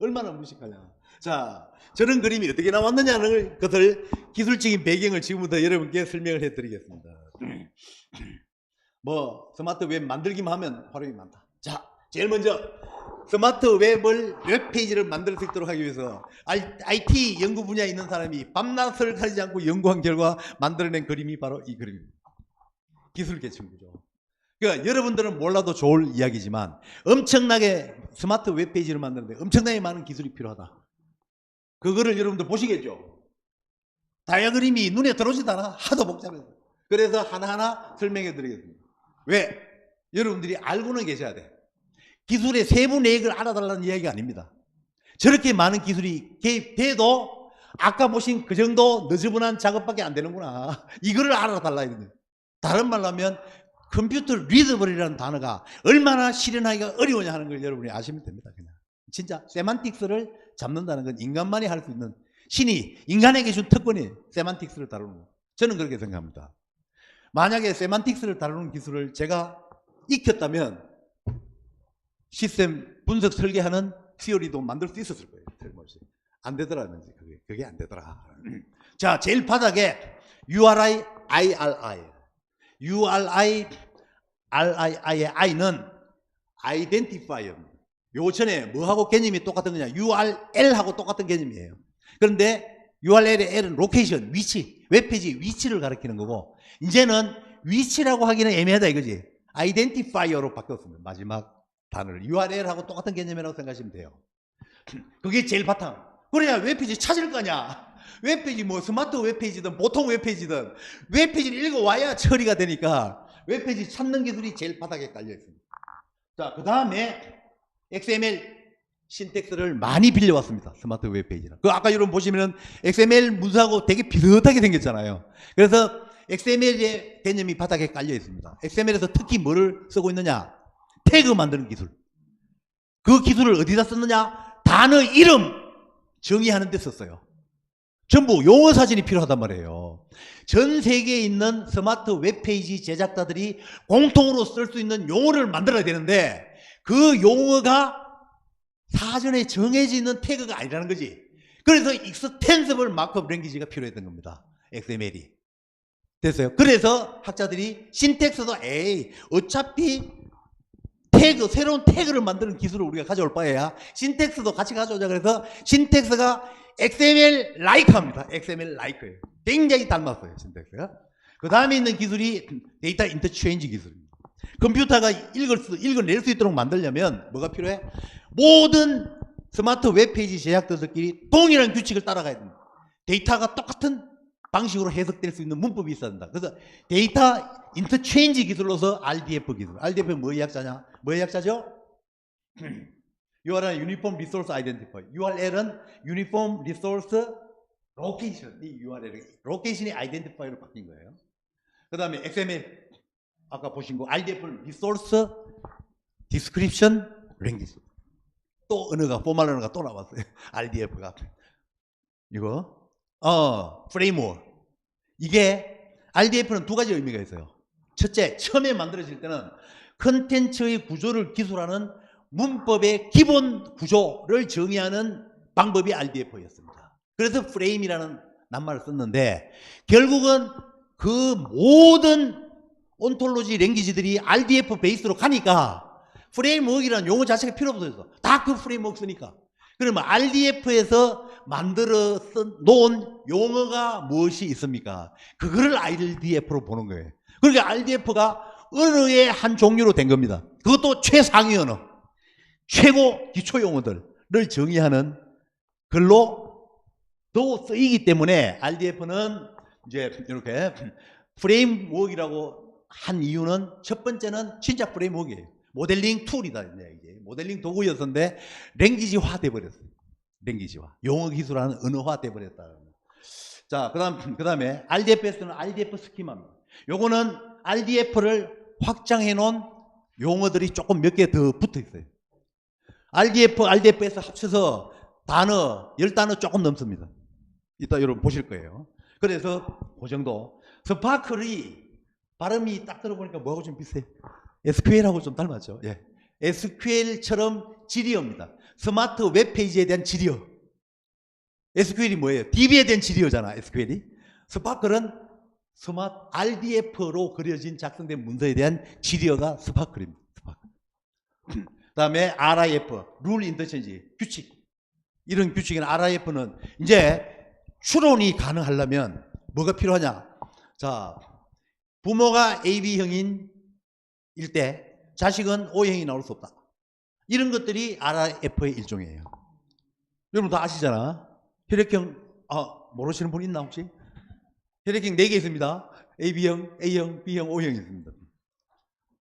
얼마나 무식하냐. 자, 저런 그림이 어떻게 나왔느냐는 것을 기술적인 배경을 지금부터 여러분께 설명을 해드리겠습니다. 뭐 스마트 웹 만들기만 하면 활용이 많다. 자, 제일 먼저 스마트 웹페이지를 만들 수 있도록 하기 위해서 IT 연구 분야에 있는 사람이 밤낮을 가리지 않고 연구한 결과 만들어낸 그림이 바로 이 그림입니다. 기술 계층구조. 그러니까 여러분들은 몰라도 좋을 이야기지만 엄청나게 스마트 웹페이지를 만드는데 엄청나게 많은 기술이 필요하다. 그거를 여러분들 보시겠죠. 다이어그램이 눈에 들어오지도 않아. 하도 복잡해서. 그래서 하나하나 설명해 드리겠습니다. 왜? 여러분들이 알고는 계셔야 돼. 기술의 세부 내역을 알아달라는 이야기가 아닙니다. 저렇게 많은 기술이 개입돼도 아까 보신 그 정도 너저분한 작업밖에 안 되는구나. 이거를 알아달라 이런 거예요. 다른 말로 하면 컴퓨터 리더블이라는 단어가 얼마나 실현하기가 어려우냐 하는 걸 여러분이 아시면 됩니다. 그냥 진짜 세만틱스를 잡는다는 건 인간만이 할 수 있는 신이 인간에게 준 특권이에요. 세만틱스를 다루는 거. 저는 그렇게 생각합니다. 만약에 세만틱스를 다루는 기술을 제가 익혔다면 시스템 분석 설계하는 시어리도 만들 수 있었을 거예요. 틀림없이. 안 되더라는지 그게 안 되더라. 자, 제일 바닥에 URI, IRI. URI, RII의 I는 아이덴티파이어입니다. 요 전에 뭐하고 개념이 똑같은 거냐? URL하고 똑같은 개념이에요. 그런데 URL의 L은 로케이션, 위치, 웹페이지 위치를 가리키는 거고, 이제는 위치라고 하기는 애매하다 이거지. 아이덴티파이어로 바뀌었습니다. 마지막 단어를. URL하고 똑같은 개념이라고 생각하시면 돼요. 그게 제일 바탕. 그래야 웹페이지 찾을 거냐? 웹페이지 뭐 스마트 웹페이지든 보통 웹페이지든 웹페이지를 읽어와야 처리가 되니까 웹페이지 찾는 기술이 제일 바닥에 깔려 있습니다. 자, 그 다음에 XML 신텍스를 많이 빌려왔습니다. 스마트 웹페이지는. 그 아까 여러분 보시면은 XML 문서하고 되게 비슷하게 생겼잖아요. 그래서 XML의 개념이 바닥에 깔려 있습니다. XML에서 특히 뭐를 쓰고 있느냐? 태그 만드는 기술. 그 기술을 어디다 썼느냐? 단어 이름 정의하는 데 썼어요. 전부 용어 사진이 필요하단 말이에요. 전 세계에 있는 스마트 웹페이지 제작자들이 공통으로 쓸 수 있는 용어를 만들어야 되는데 그 용어가 사전에 정해져 있는 태그가 아니라는 거지. 그래서 익스텐서블 마크업 랭귀지가 필요했던 겁니다. XML이. 됐어요. 그래서 학자들이 신텍스도 어차피 태그, 새로운 태그를 만드는 기술을 우리가 가져올 바에야 신텍스도 같이 가져오자. 그래서 신텍스가 XML like 합니다. XML like예요. 굉장히 닮았어요, 신텍스가. 그 다음에 있는 기술이 데이터 인터체인지 기술입니다. 컴퓨터가 읽어낼 수 있도록 만들려면 뭐가 필요해? 모든 스마트 웹페이지 제작자들끼리 동일한 규칙을 따라가야 됩니다. 데이터가 똑같은 방식으로 해석될 수 있는 문법이 있어야 된다. 그래서 데이터 인터체인지 기술로서 RDF 기술. RDF는 뭐의 약자냐? 뭐의 약자죠? URL은 Uniform Resource Identifier. URL은 Uniform Resource Location. 이 URL이 로케이션이 아이덴티파이어로 바뀐 거예요. 그 다음에 XML 아까 보신 거 RDF는 Resource Description Language. 또 언어가 포멀 언어가 또 나왔어요. RDF가 이거 프레임워크. 이게 RDF는 두 가지 의미가 있어요. 첫째, 처음에 만들어질 때는 컨텐츠의 구조를 기술하는 문법의 기본 구조를 정의하는 방법이 RDF였습니다. 그래서 프레임이라는 낱말을 썼는데 결국은 그 모든 온톨로지 랭귀지들이 RDF 베이스로 가니까 프레임워크이라는 용어 자체가 필요 없어졌어. 다 그 프레임워크 쓰니까. 그러면 RDF에서 만들어 놓은 용어가 무엇이 있습니까? 그거를 RDF로 보는 거예요. 그러니까 RDF가 언어의 한 종류로 된 겁니다. 그것도 최상위 언어, 최고 기초 용어들을 정의하는 글로 또 쓰이기 때문에 RDF는 이제 이렇게 프레임워크라고 한 이유는 첫 번째는 진짜 프레임워크예요. 모델링 툴이다. 이제 모델링 도구였는데 랭귀지화 돼버렸어요. 랭귀지화. 용어 기술하는 언어화 돼버렸다. 자, 그 다음에 RDF에서는 RDF 스키마입니다. 요거는 RDF를 확장해 놓은 용어들이 조금 몇 개 더 붙어 있어요. RDF에서 합쳐서 단어, 10단어 조금 넘습니다. 이따 여러분 보실 거예요. 그래서 그 정도. 스파클이 발음이 딱 들어보니까 뭐하고 좀 비슷해요? SQL하고 좀 닮았죠. 예. SQL처럼 질이옵니다. 스마트 웹페이지에 대한 질이요. SQL이 뭐예요? DB에 대한 질이요잖아, SQL이. 스파클은 스마트 RDF로 그려진 작성된 문서에 대한 질이어가 스파클입니다. 스파클. 그 다음에 RIF, 룰 인터체인지, 규칙. 이런 규칙이나 RIF는 이제 추론이 가능하려면 뭐가 필요하냐? 자, 부모가 AB형인 때 자식은 O형이 나올 수 없다. 이런 것들이 RIF의 일종이에요. 여러분 다 아시잖아. 혈액형, 모르시는 분 있나 혹시? 혈액형 4개 있습니다. AB형, A형, B형, O형이 있습니다.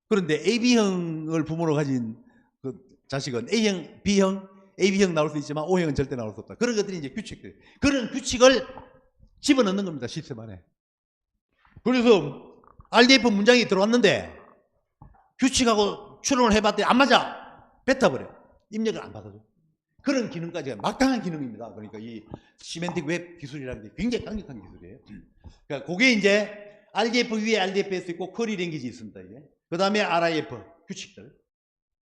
그런데 AB형을 부모로 가진 그 자식은 A형, B형, AB형 나올 수 있지만 O형은 절대 나올 수 없다. 그런 것들이 이제 규칙들. 그런 규칙을 집어넣는 겁니다. 시스템 안에. 그래서 RDF 문장이 들어왔는데 규칙하고 추론을 해봤더니 안 맞아. 뱉어버려. 입력을 안 받아줘. 그런 기능까지 막강한 기능입니다. 그러니까 이 시멘틱 웹 기술이라는 게 굉장히 강력한 기술이에요. 그러니까 그게 이제 RDF 위에 RDFS 있고 쿼리 랭귀지 있습니다. 이게. 그 다음에 RIF 규칙들.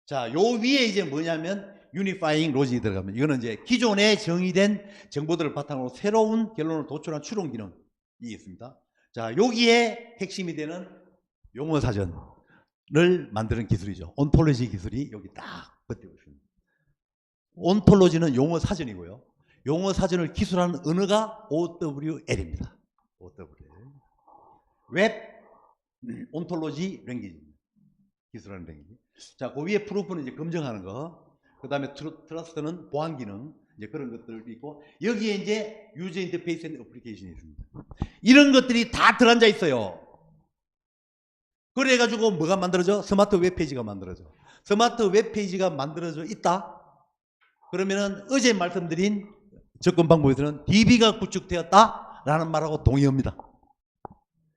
자, 요 위에 이제 뭐냐면 유니파잉 로직이 들어가면 이거는 이제 기존에 정의된 정보들을 바탕으로 새로운 결론을 도출한 추론 기능이 있습니다. 자, 여기에 핵심이 되는 용어 사전을 만드는 기술이죠. 온톨로지 기술이 여기 딱 버티고 있습니다. 온톨로지는 용어 사전이고요. 용어 사전을 기술하는 언어가 OWL입니다. OWL. 웹 온톨로지 랭귀지. 기술하는 랭귀지. 자, 그 위에 프루프는 이제 검증하는 거. 그 다음에 트러스트는 보안 기능. 이제 그런 것들이 있고, 여기에 이제 유저 인터페이스 앤 어플리케이션이 있습니다. 이런 것들이 다 들어앉아 있어요. 그래가지고 뭐가 만들어져? 스마트 웹페이지가 만들어져. 스마트 웹페이지가 만들어져 있다? 그러면은 어제 말씀드린 접근 방법에서는 DB가 구축되었다? 라는 말하고 동의합니다.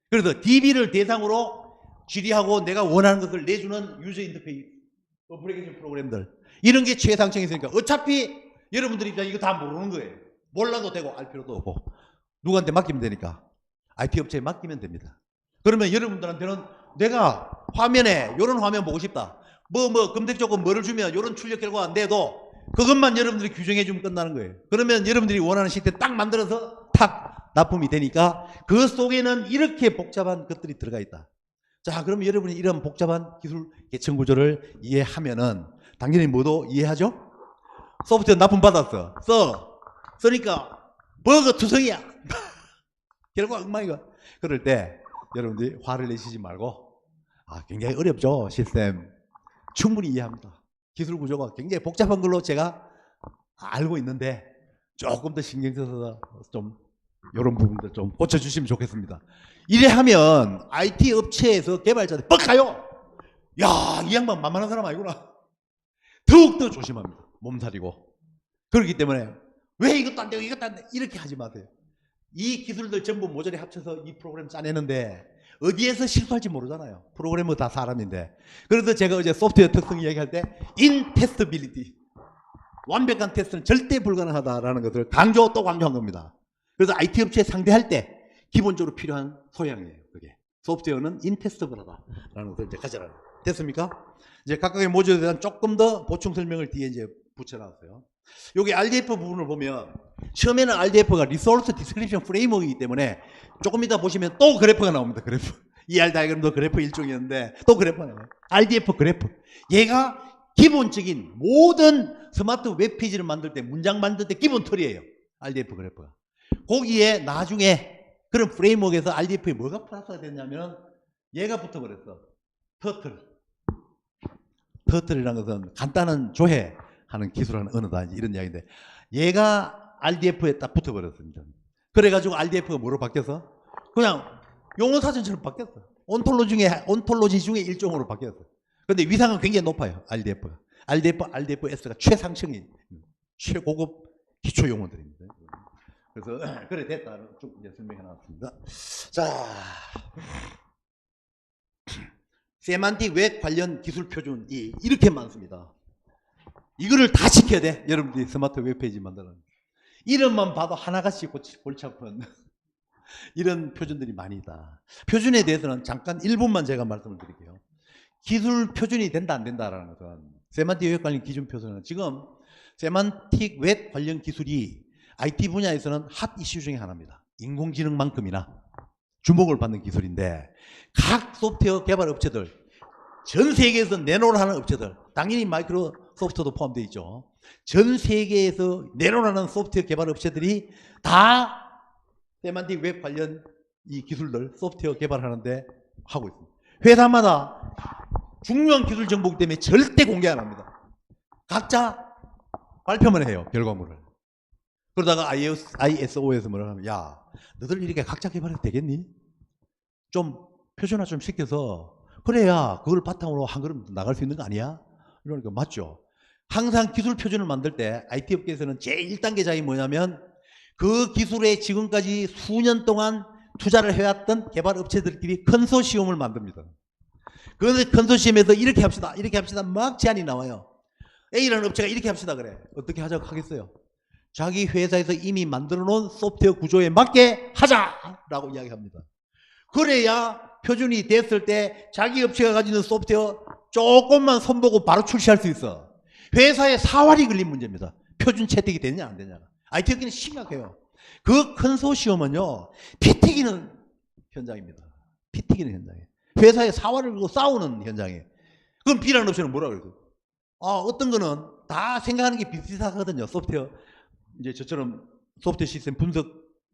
그래서 DB를 대상으로 질의하고 내가 원하는 것을 내주는 유저 인터페이스, 어플리케이션 프로그램들. 이런 게 최상층이 있으니까 어차피 여러분들 입장에 이거 다 모르는 거예요. 몰라도 되고 알 필요도 없고. 누구한테 맡기면 되니까. IT 업체에 맡기면 됩니다. 그러면 여러분들한테는 내가 화면에 이런 화면 보고 싶다. 검색 조건 뭐를 주면 이런 출력 결과가 안 돼도 그것만 여러분들이 규정해 주면 끝나는 거예요. 그러면 여러분들이 원하는 시스템 딱 만들어서 탁 납품이 되니까 그 속에는 이렇게 복잡한 것들이 들어가 있다. 자, 그럼 여러분이 이런 복잡한 기술 계층 구조를 이해하면은 당연히 뭐도 이해하죠? 소프트웨어 납품 받았어. 쓰니까 버그 투성이야. 결과 엉망이가. 그럴 때 여러분들이 화를 내시지 말고, 굉장히 어렵죠, 시스템. 충분히 이해합니다. 기술 구조가 굉장히 복잡한 걸로 제가 알고 있는데 조금 더 신경 써서 좀 이런 부분들 좀 고쳐주시면 좋겠습니다. 이래 하면 IT 업체에서 개발자들 뻑가요. 야, 이 양반 만만한 사람 아니구나. 더욱더 조심합니다. 몸살이고. 그렇기 때문에 왜 이것도 안 되고 이것도 안 돼 이렇게 하지 마세요. 이 기술들 전부 모조리 합쳐서 이 프로그램 짜내는데 어디에서 실수할지 모르잖아요. 프로그래머 다 사람인데. 그래서 제가 어제 소프트웨어 특성 이야기할 때 인테스터빌리티, 완벽한 테스트는 절대 불가능하다라는 것을 또 강조한 겁니다. 그래서 IT 업체에 상대할 때 기본적으로 필요한 소양이에요. 그게 소프트웨어는 인테스터블하다라는 것을 이제 가져라. 됐습니까? 이제 각각의 모듈에 대한 조금 더 보충 설명을 뒤에 이제 붙여놨어요. 여기 RDF 부분을 보면 처음에는 RDF가 리소스 디스크립션 프레임워크이기 때문에 조금 이따 보시면 또 그래프가 나옵니다. 그래프. ER 다이어그램도 그래프 일종이었는데 또 그래프가 나와요. RDF 그래프. 얘가 기본적인 모든 스마트 웹페이지를 만들 때, 문장 만들 때 기본 틀이에요. RDF 그래프가. 거기에 나중에 그런 프레임워크에서 RDF에 뭐가 플러스가 됐냐면 얘가 붙어버렸어. 터틀이라는 것은 간단한 조회하는 기술하는 언어다, 이런 이야기인데 얘가 RDF에 딱 붙어버렸습니다. 그래가지고 RDF가 뭐로 바뀌어서 그냥 용어사전처럼 바뀌었어. 온톨로지 중에 일종으로 바뀌었어. 근데 위상은 굉장히 높아요. RDF가. RDFS가 최상층이 최고급 기초 용어들입니다. 그래서 그래 됐다. 쭉 이제 설명해 놨습니다. 자, 세만틱 웹 관련 기술 표준이 이렇게 많습니다. 이거를 다 지켜야 돼. 여러분들이 스마트 웹페이지 만드는. 이름만 봐도 하나같이 골치 아픈 이런 표준들이 많이 있다. 표준에 대해서는 잠깐 1분만 제가 말씀을 드릴게요. 기술 표준이 된다 안 된다라는 것은 세만틱 웹 관련 기준 표준은 지금 세만틱 웹 관련 기술이 IT 분야에서는 핫 이슈 중에 하나입니다. 인공지능만큼이나 주목을 받는 기술인데 각 소프트웨어 개발 업체들, 전 세계에서 내놓으라는 업체들, 당연히 마이크로소프트도 포함되어 있죠. 전 세계에서 내놓으라는 소프트웨어 개발 업체들이 다 세만틱 웹 관련 이 기술들 소프트웨어 개발하는데 하고 있습니다. 회사마다 중요한 기술 정보기 때문에 절대 공개 안 합니다. 각자 발표만 해요, 결과물을. 그러다가 ISO에서 뭐라 하면, 야, 너들 이렇게 각자 개발해도 되겠니? 좀 표준화 좀 시켜서 그래야 그걸 바탕으로 한 걸음 나갈 수 있는 거 아니야? 이러니까 맞죠. 항상 기술 표준을 만들 때 IT 업계에서는 제1단계 작이 뭐냐면 그 기술에 지금까지 수년 동안 투자를 해왔던 개발 업체들끼리 컨소시엄을 만듭니다. 그 컨소시엄에서 이렇게 합시다, 이렇게 합시다 막 제안이 나와요. A라는 업체가 이렇게 합시다 그래. 어떻게 하자고 하겠어요? 자기 회사에서 이미 만들어 놓은 소프트웨어 구조에 맞게 하자라고 이야기합니다. 그래야 표준이 됐을 때 자기 업체가 가지는 소프트웨어 조금만 손보고 바로 출시할 수 있어. 회사에 사활이 걸린 문제입니다. 표준 채택이 되느냐 안 되느냐. IT 업계는 심각해요. 그 컨소시엄은요, 피 튀기는 현장입니다. 피 튀기는 현장이에요. 회사에 사활을 걸고 싸우는 현장이에요. 그럼 B라는 업체는 뭐라 그래요? 어떤 거는 다 생각하는 게 비슷하거든요. 소프트웨어. 이제 저처럼 소프트웨어 시스템 분석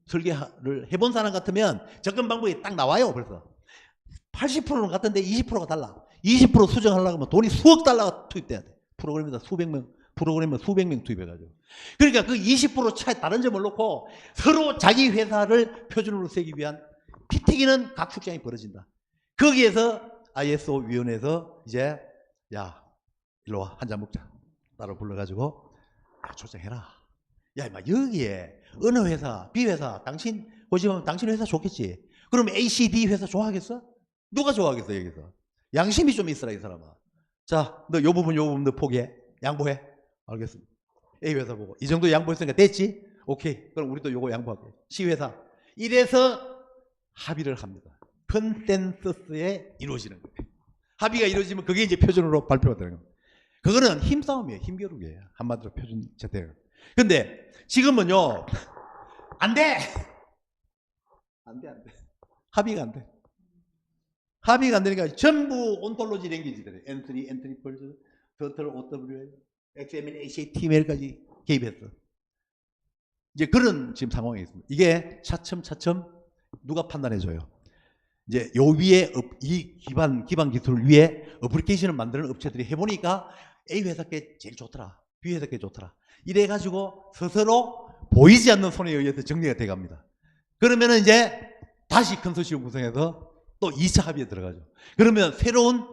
설계를 해본 사람 같으면 접근 방법이 딱 나와요. 벌써 80%는 같은데 20%가 달라. 20% 수정하려고 하면 돈이 수억 달러가 투입돼야 돼. 프로그램에다 수백 명 투입해가지고. 그러니까 그 20% 차이 다른 점을 놓고 서로 자기 회사를 표준으로 세기 위한 피 튀기는 각축장이 벌어진다. 거기에서 ISO 위원회에서 이제 야 일로 와 한잔 먹자. 나를 불러가지고 조정해라. 야 임마 여기에 어느 회사 B 회사 당신 보시면 당신 회사 좋겠지. 그럼 ACD 회사 좋아하겠어? 누가 좋아하겠어 여기서. 양심이 좀 있어라 이 사람아. 자 너 요 부분 너 포기해. 양보해. 알겠습니다. A 회사 보고 이 정도 양보했으니까 됐지? 오케이. 그럼 우리도 요거 양보할게. C 회사. 이래서 합의를 합니다. 컨센서스에 이루어지는 거예요. 합의가 이루어지면 그게 이제 표준으로 발표가 되는 겁니다. 그거는 힘싸움이에요. 힘겨루기예요. 한마디로 표준 채택. 근데 지금은요. 안 돼. 안 돼. 합의가 안 돼. 합의가 안 되니까 전부 온톨로지 랭귀지들이 엔트리, 엔트리펄즈, 터틀, OWL, XML, HTML까지 개입했어. 이제 그런 지금 상황이 있습니다. 이게 차츰 누가 판단해줘요? 이제 요 위에 이 기반 기술 위에 어플리케이션을 만드는 업체들이 해보니까 A 회사께 제일 좋더라. B 회사께 좋더라. 이래가지고 스스로 보이지 않는 손에 의해서 정리가 돼갑니다. 그러면은 이제 다시 컨소시엄 구성해서 또 2차 합의에 들어가죠. 그러면 새로운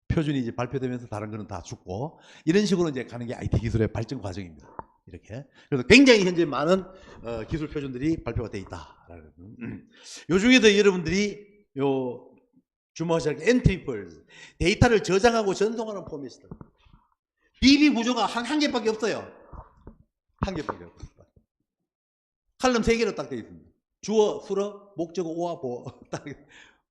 표준이 이제 발표되면서 다른 거는 다 죽고 이런 식으로 이제 가는 게 IT 기술의 발전 과정입니다. 이렇게. 그래서 굉장히 현재 많은 기술 표준들이 발표가 돼 있다. 요 중에서 여러분들이 요 주목하셔야 할 게 엔트리펄즈. 데이터를 저장하고 전송하는 포맷이다. DB 구조가 한 개밖에 없어요. 한 개밖에 없습니다. 칼럼 3개로 딱 되어 있습니다. 주어, 수어, 목적어, 오와 보어.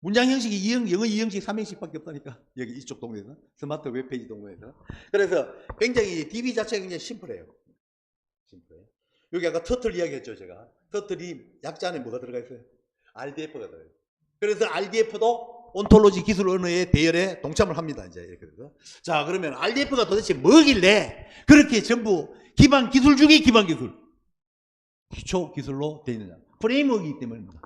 문장 형식이 영어 2형식, 3형식밖에 없다니까. 여기 이쪽 동네에서. 스마트 웹페이지 동네에서. 그래서 굉장히 DB 자체가 굉장히 심플해요. 심플해요. 여기 아까 터틀 이야기했죠, 제가. 터틀이 약자 안에 뭐가 들어가 있어요? RDF가 들어가요. 그래서 RDF도 온톨로지 기술 언어의 대열에 동참을 합니다. 이제 이렇게 돼서. 자, 그러면 RDF가 도대체 뭐길래 그렇게 전부 기반 기술 중에 기반 기술, 기초 기술로 되어 있느냐. 프레임워크이기 때문입니다.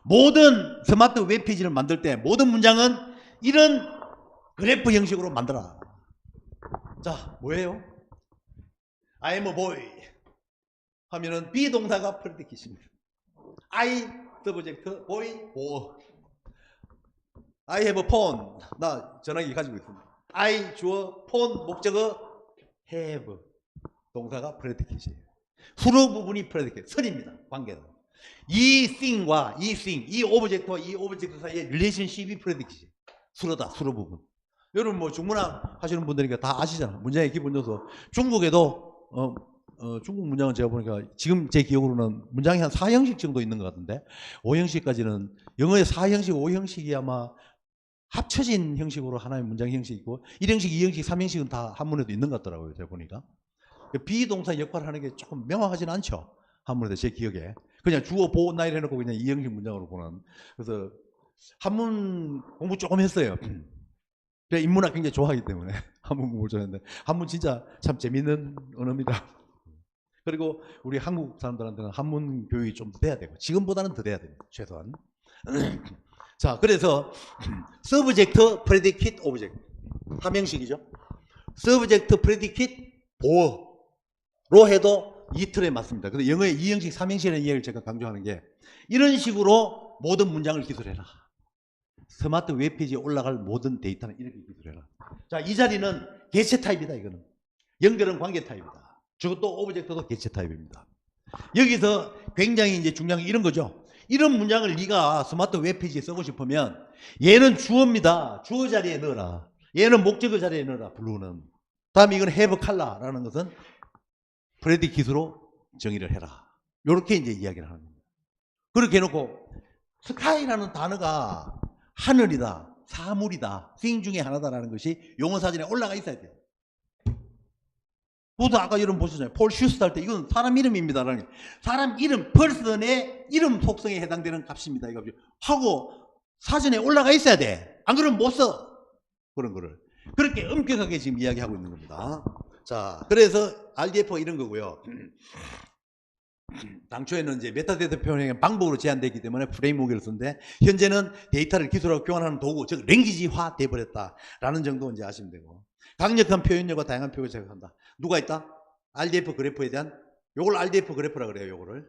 모든 스마트 웹페이지를 만들 때 모든 문장은 이런 그래프 형식으로 만들어라. 자, 뭐예요? I am a boy 하면은 비동사가 프레디킷입니다. I 서브젝트, boy, 보어. I have a phone. 나 전화기 가지고 있습니다. I 주어, phone 목적어, have. 동사가 프레디킷이에요. 수로 부분이 프레디킷, 선입니다. 관계는. 이 thing과 이 thing, 이 오브젝트와 이 오브젝트 사이의 릴레이션십이 프레디킷이에요. 수로다, 수로 부분. 여러분 뭐 중문학 하시는 분들이니까 다 아시잖아요. 문장의 기본 요소. 중국에도 중국 문장은 제가 보니까 지금 제 기억으로는 문장이 한 4형식 정도 있는 것 같은데 5형식까지는 영어의 4형식, 5형식이 아마 합쳐진 형식으로 하나의 문장 형식이 있고 1형식, 2형식, 3형식은 다 한문에도 있는 것 같더라고요. 제가 보니까. 비동사 역할을 하는 게 조금 명확하지는 않죠. 한문에서 제 기억에. 그냥 주어 보호 나이를 해놓고 그냥 이형식 문장으로 보는. 그래서 한문 공부 조금 했어요. 제가 인문학 굉장히 좋아하기 때문에 한문 공부를 좋아했는데 한문 진짜 참 재밌는 언어입니다. 그리고 우리 한국 사람들한테는 한문 교육이 좀 더 돼야 되고 지금보다는 더 돼야 됩니다. 최소한. 자, 그래서 subject, predicate, object 삼형식이죠. subject, predicate, 보어로 해도 이 틀에 맞습니다. 근데 영어의 이형식, 삼형식이라는 이야기를 제가 강조하는 게 이런 식으로 모든 문장을 기술해라. 스마트 웹페이지에 올라갈 모든 데이터는 이렇게 기술해라. 자, 이 자리는 개체 타입이다. 이거는 연결은 관계 타입이다. 저것도 오브젝트도 개체 타입입니다. 여기서 굉장히 이제 중요한 게 이런 거죠. 이런 문장을 네가 스마트 웹페이지에 쓰고 싶으면 얘는 주어입니다. 주어 자리에 넣어라. 얘는 목적어 자리에 넣어라. 블루는. 다음에 이건 have color라는 것은 프레디킷으로 정의를 해라. 이렇게 이제 이야기를 하는 겁니다. 그렇게 해놓고 스카이라는 단어가 하늘이다, 사물이다, thing 중에 하나다라는 것이 용어 사전에 올라가 있어야 돼요. 저도 아까 이름 보셨잖아요. 폴 슈스트 할 때 이건 사람 이름입니다라는 게 사람 이름, person의 이름 속성에 해당되는 값입니다. 이거 하고 사전에 올라가 있어야 돼. 안 그러면 못 써. 그런 거를. 그렇게 엄격하게 지금 이야기하고 있는 겁니다. 자, 그래서 RDF가 이런 거고요. 당초에는 이제 메타데이터 표현의 방법으로 제한되기 때문에 프레임워크를 쓰는데 현재는 데이터를 기술하고 교환하는 도구, 즉 랭귀지화 돼버렸다라는 정도 이제 아시면 되고 강력한 표현력과 다양한 표현을 제공한다. 누가 있다? RDF 그래프에 대한 요걸 RDF 그래프라 그래요. 요거를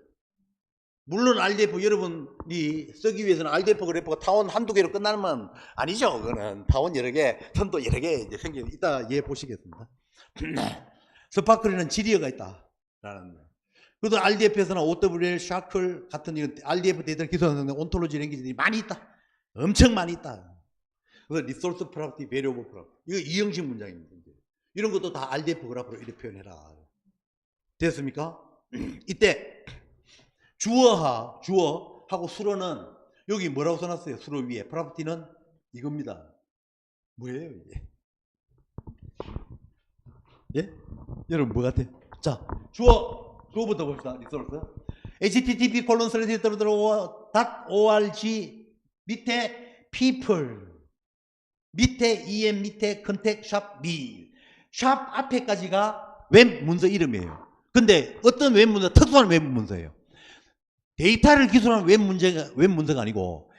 물론 RDF 여러분이 쓰기 위해서는 RDF 그래프가 타원 한두 개로 끝나는 건 아니죠. 그거는 타원 여러 개, 선도 여러 개 이제 생기는 이따 이해해 보시겠습니다. 스파클에는 지리어가 있다라는. 그래도 RDF에서는 OWL, 샤클 같은 이런 RDF 데이터를 기술하는 온톨로지 랭귀지들이 많이 있다. 엄청 많이 있다. 그래서 리소스 프로퍼티, 베리어블 프로퍼티. 이거 이형식 문장입니다. 이런 것도 다 RDF 그래프로 이렇게 표현해라. 됐습니까? 이때 주어하고 수로는 여기 뭐라고 써놨어요? 수로 위에. 프로퍼티는 이겁니다. 뭐예요 이게? 예? 여러분 뭐 같아요? 자, 주어부터 봅시다. 리소스. http://org 밑에 people 밑에 em 밑에 contact shop me 샵 앞에까지가 웹 문서 이름이에요. 근데 어떤 웹 문서? 특수한 웹 문서예요. 데이터를 기술하는 웹 문서가 아니고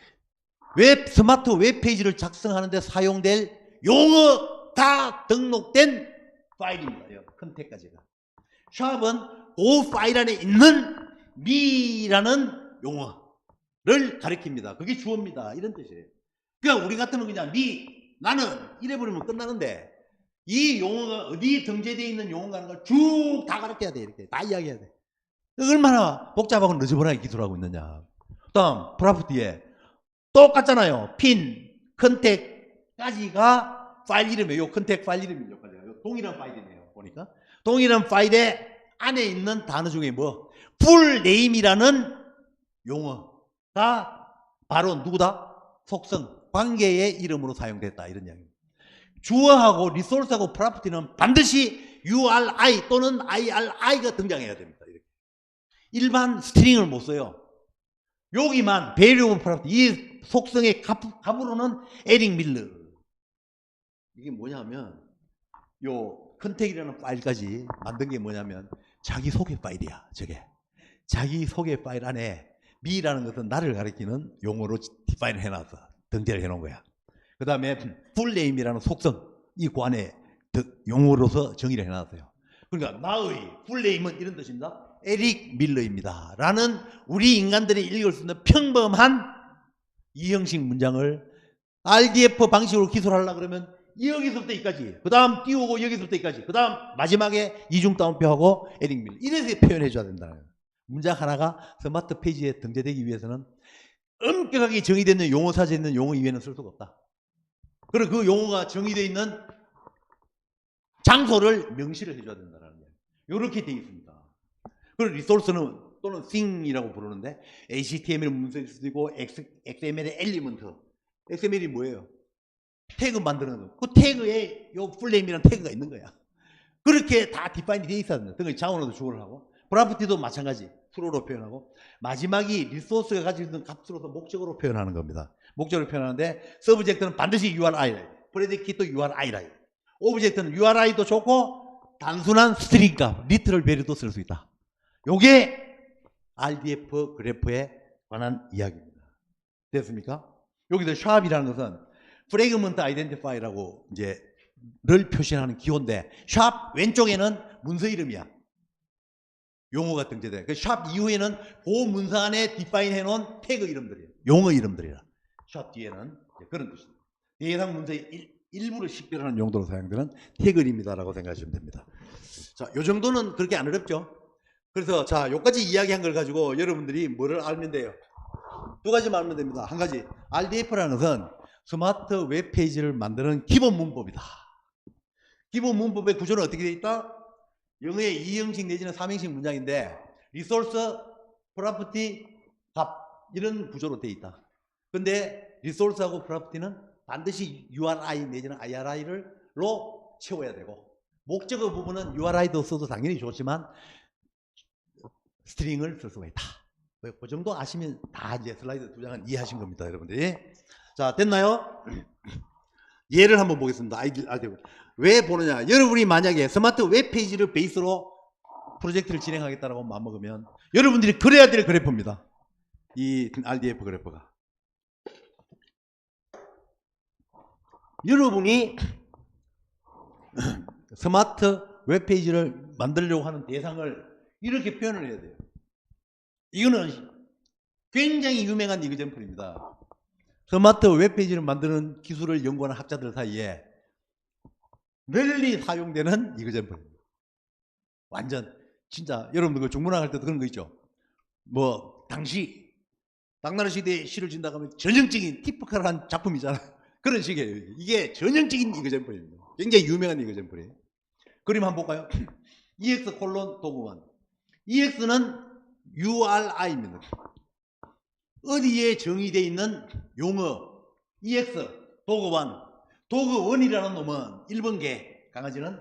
스마트 웹페이지를 작성하는데 사용될 용어가 등록된 파일입니다. 컨택까지가. 샵은 그 파일 안에 있는 미라는 용어를 가리킵니다. 그게 주어입니다. 이런 뜻이에요. 그러니까 우리 같으면 그냥 나는 이래버리면 끝나는데 이 용어가 어디 등재되어 있는 용어가 하는 걸 쭉 다 가르쳐야 돼. 이렇게 다 이야기해야 돼. 얼마나 복잡하고 너저분하게 기술하고 있느냐. 다음 프로퍼티에 똑같잖아요. 핀, 컨택까지가 파일 이름이에요. 컨택 파일 이름이죠. 동일한 파일이네요. 보니까 동일한 파일에 안에 있는 단어 중에 풀 네임이라는 용어가 바로 누구다? 속성, 관계의 이름으로 사용됐다. 이런 이야기입니다. 주어하고 리소스하고 프로퍼티는 반드시 URI 또는 IRI가 등장해야 됩니다. 이렇게. 일반 스트링을 못 써요. 여기만 variable property, 이 속성의 값으로는 에릭 밀러. 이게 뭐냐면 요 컨택이라는 파일까지 만든 게 뭐냐면 자기소개 파일이야. 저게 자기소개 파일 안에 me라는 것은 나를 가리키는 용어로 디파인을 해놨어. 등재를 해놓은 거야. 그 다음에 풀네임이라는 속성 이 관에 용어로서 정의를 해놨어요. 그러니까 나의 풀네임은 이런 뜻입니다. 에릭 밀러입니다. 라는 우리 인간들이 읽을 수 있는 평범한 이형식 문장을 RDF 방식으로 기술하려고 그러면 여기서부터 여기까지, 그 다음 띄우고 여기서부터 여기까지, 그 다음 마지막에 이중 따옴표하고 에릭 밀러 이래서 표현해 줘야 된다. 문장 하나가 스마트 페이지에 등재되기 위해서는 엄격하게 정의되어 있는 용어 사전에 있는 용어 이외에는 쓸 수가 없다. 그리고 그 용어가 정의되어 있는 장소를 명시를 해줘야 된다는 거예요. 이렇게 되어 있습니다. 그리고 리소스는 또는 thing이라고 부르는데 HTML 문서일 수도 있고 XML의 엘리먼트. XML이 뭐예요? 태그 만드는 거. 그 태그에 요 풀네임이라는 태그가 있는 거야. 그렇게 다 디파인이 되어 있어야 됩니다. 등의 자원으로도 주어를 하고 프로퍼티도 마찬가지 프로로 표현하고 마지막이 리소스가 가지고 있는 값으로서 목적으로 표현하는 겁니다. 목적으로 표현하는데 서브젝트는 반드시 URI, 프레디킷도 URI라. 오브젝트는 URI도 좋고 단순한 스트링 값, 리트럴 베리도 쓸 수 있다. 요게 RDF 그래프에 관한 이야기입니다. 됐습니까? 여기서 샵이라는 것은 프래그먼트 아이덴티파이라고 이제 를 표시하는 기호인데 샵 왼쪽에는 문서 이름이야. 용어가 등재돼. 그 샵 이후에는 그 문서 안에 디파인 해놓은 태그 이름들이에요. 용어 이름들이라. 샵 뒤에는 그런 뜻입니다. 대상 문서의 일부를 식별하는 용도로 사용되는 태그입니다라고 생각하시면 됩니다. 자, 요 정도는 그렇게 안 어렵죠? 그래서 자, 요까지 이야기한 걸 가지고 여러분들이 뭐를 알면 돼요? 두 가지만 알면 됩니다. 한 가지, RDF라는 것은 스마트 웹페이지를 만드는 기본 문법이다. 기본 문법의 구조는 어떻게 되어 있다? 영어의 2형식 내지는 3형식 문장인데 리소스, 프로퍼티, 값 이런 구조로 되어 있다. 근데 리소스하고 프로퍼티는 반드시 URI 내지는 IRI로 채워야 되고 목적어 부분은 URI도 써도 당연히 좋지만 스트링을 쓸 수가 있다. 그 정도 아시면 다 이제 슬라이드 두 장은 이해하신 겁니다, 여러분들이. 자, 됐나요? 예를 한번 보겠습니다. 왜 보느냐? 여러분이 만약에 스마트 웹페이지를 베이스로 프로젝트를 진행하겠다라고 마음먹으면 여러분들이 그래야 될 그래프입니다. 이 RDF 그래프가. 여러분이 스마트 웹페이지를 만들려고 하는 대상을 이렇게 표현을 해야 돼요. 이거는 굉장히 유명한 이그젠플입니다. 스마트 웹페이지를 만드는 기술을 연구하는 학자들 사이에 널리 사용되는 이그젠플입니다. 완전 진짜 여러분들 그 중문학 할 때도 그런 거 있죠. 뭐 당시 당나라 시대에 시를 진다고 하면 전형적인 티피컬한 작품이잖아요. 그런 식이에요. 이게 전형적인 이그젠플입니다. 굉장히 유명한 이그젠플이에요. 그림 한번 볼까요? EX 콜론 도구원. EX는 URI입니다. 어디에 정의되어 있는 용어 EX 도구원. 도구원이라는 놈은 1번개 강아지는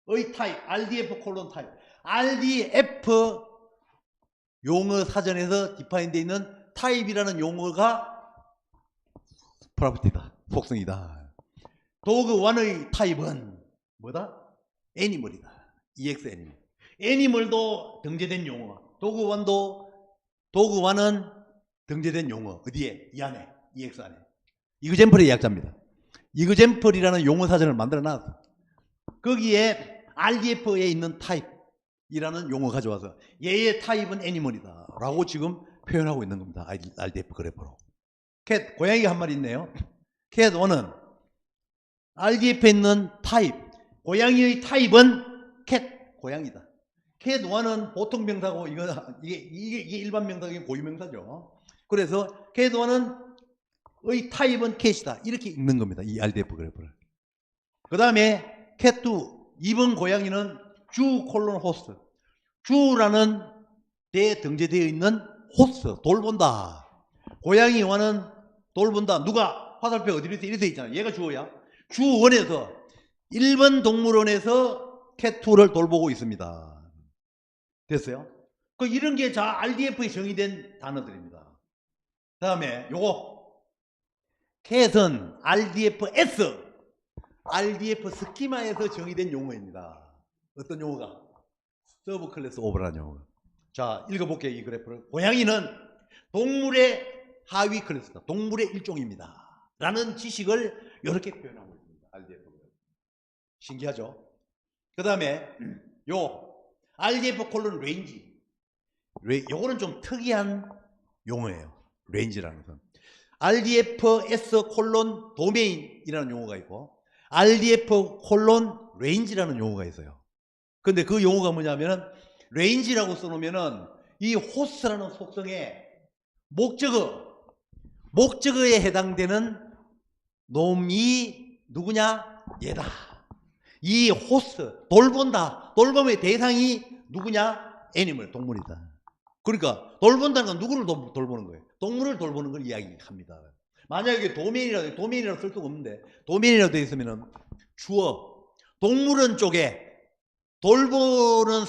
의 타입 RDF 콜론 타입. RDF 용어 사전에서 디파인 되어 있는 타입이라는 용어가 프로퍼티다. 속성이다. 도구원의 타입은 뭐다? 애니멀이다. EX 애니멀. 애니멀도 등재된 용어. 도구원은 등재된 용어. 어디에? 이 안에. EX 안에. 이그젠플의 약자입니다. 이그젠플이라는 용어 사전을 만들어 놨어. 거기에 RDF에 있는 타입이라는 용어 가져와서 얘의 타입은 애니멀이다 라고 지금 표현하고 있는 겁니다. RDF 그래프로. 캣, 고양이가 한 마리 있네요. 캣 1은 RDF에 있는 타입, 고양이의 타입은 캣, 고양이다. 캣 1은 보통 명사고 이게 일반 명사가 고유 명사죠. 그래서 캣 1은 의 타입은 캣이다. 이렇게 읽는 겁니다. 이 RDF 그래프를. 그 다음에 캣 2, 2번 고양이는 주 콜론 호스트. 주라는 데 등재되어 있는 호스트, 돌본다. 고양이 1은 돌본다. 누가? 화살표 어디로 이렇게 있잖아. 얘가 주어야. 주 1에서 1번 동물원에서 캣 2를 돌보고 있습니다. 됐어요? 그 이런 게 자 RDF에 정의된 단어들입니다. 그 다음에 요거 캣은 RDFS, RDF 스키마에서 정의된 용어입니다. 어떤 용어가? 서브 클래스 오버라는 용어. 자, 읽어볼게요. 이 그래프를. 고양이는 동물의 하위 클래스다. 동물의 일종입니다. 라는 지식을 이렇게 표현하고 있습니다. RDF. 신기하죠? 그 다음에 요 RDF 콜론 레인지. 요거는 좀 특이한 용어예요. 레인지라는 건. RDFS 콜론 도메인이라는 용어가 있고 RDF 콜론 레인지라는 용어가 있어요. 근데 그 용어가 뭐냐면은 레인지라고 써놓으면은 이 호스라는 속성에 목적어에 해당되는 놈이 누구냐? 얘다. 이 호스, 돌본다. 돌봄의 대상이 누구냐? 애니멀, 동물이다. 그러니까 돌본다는 건 누구를 돌보는 거예요? 동물을 돌보는 걸 이야기합니다. 만약에 도메인이라고 쓸 수가 없는데 도메인이라고 되어 있으면 주어, 동물원 쪽에 돌보는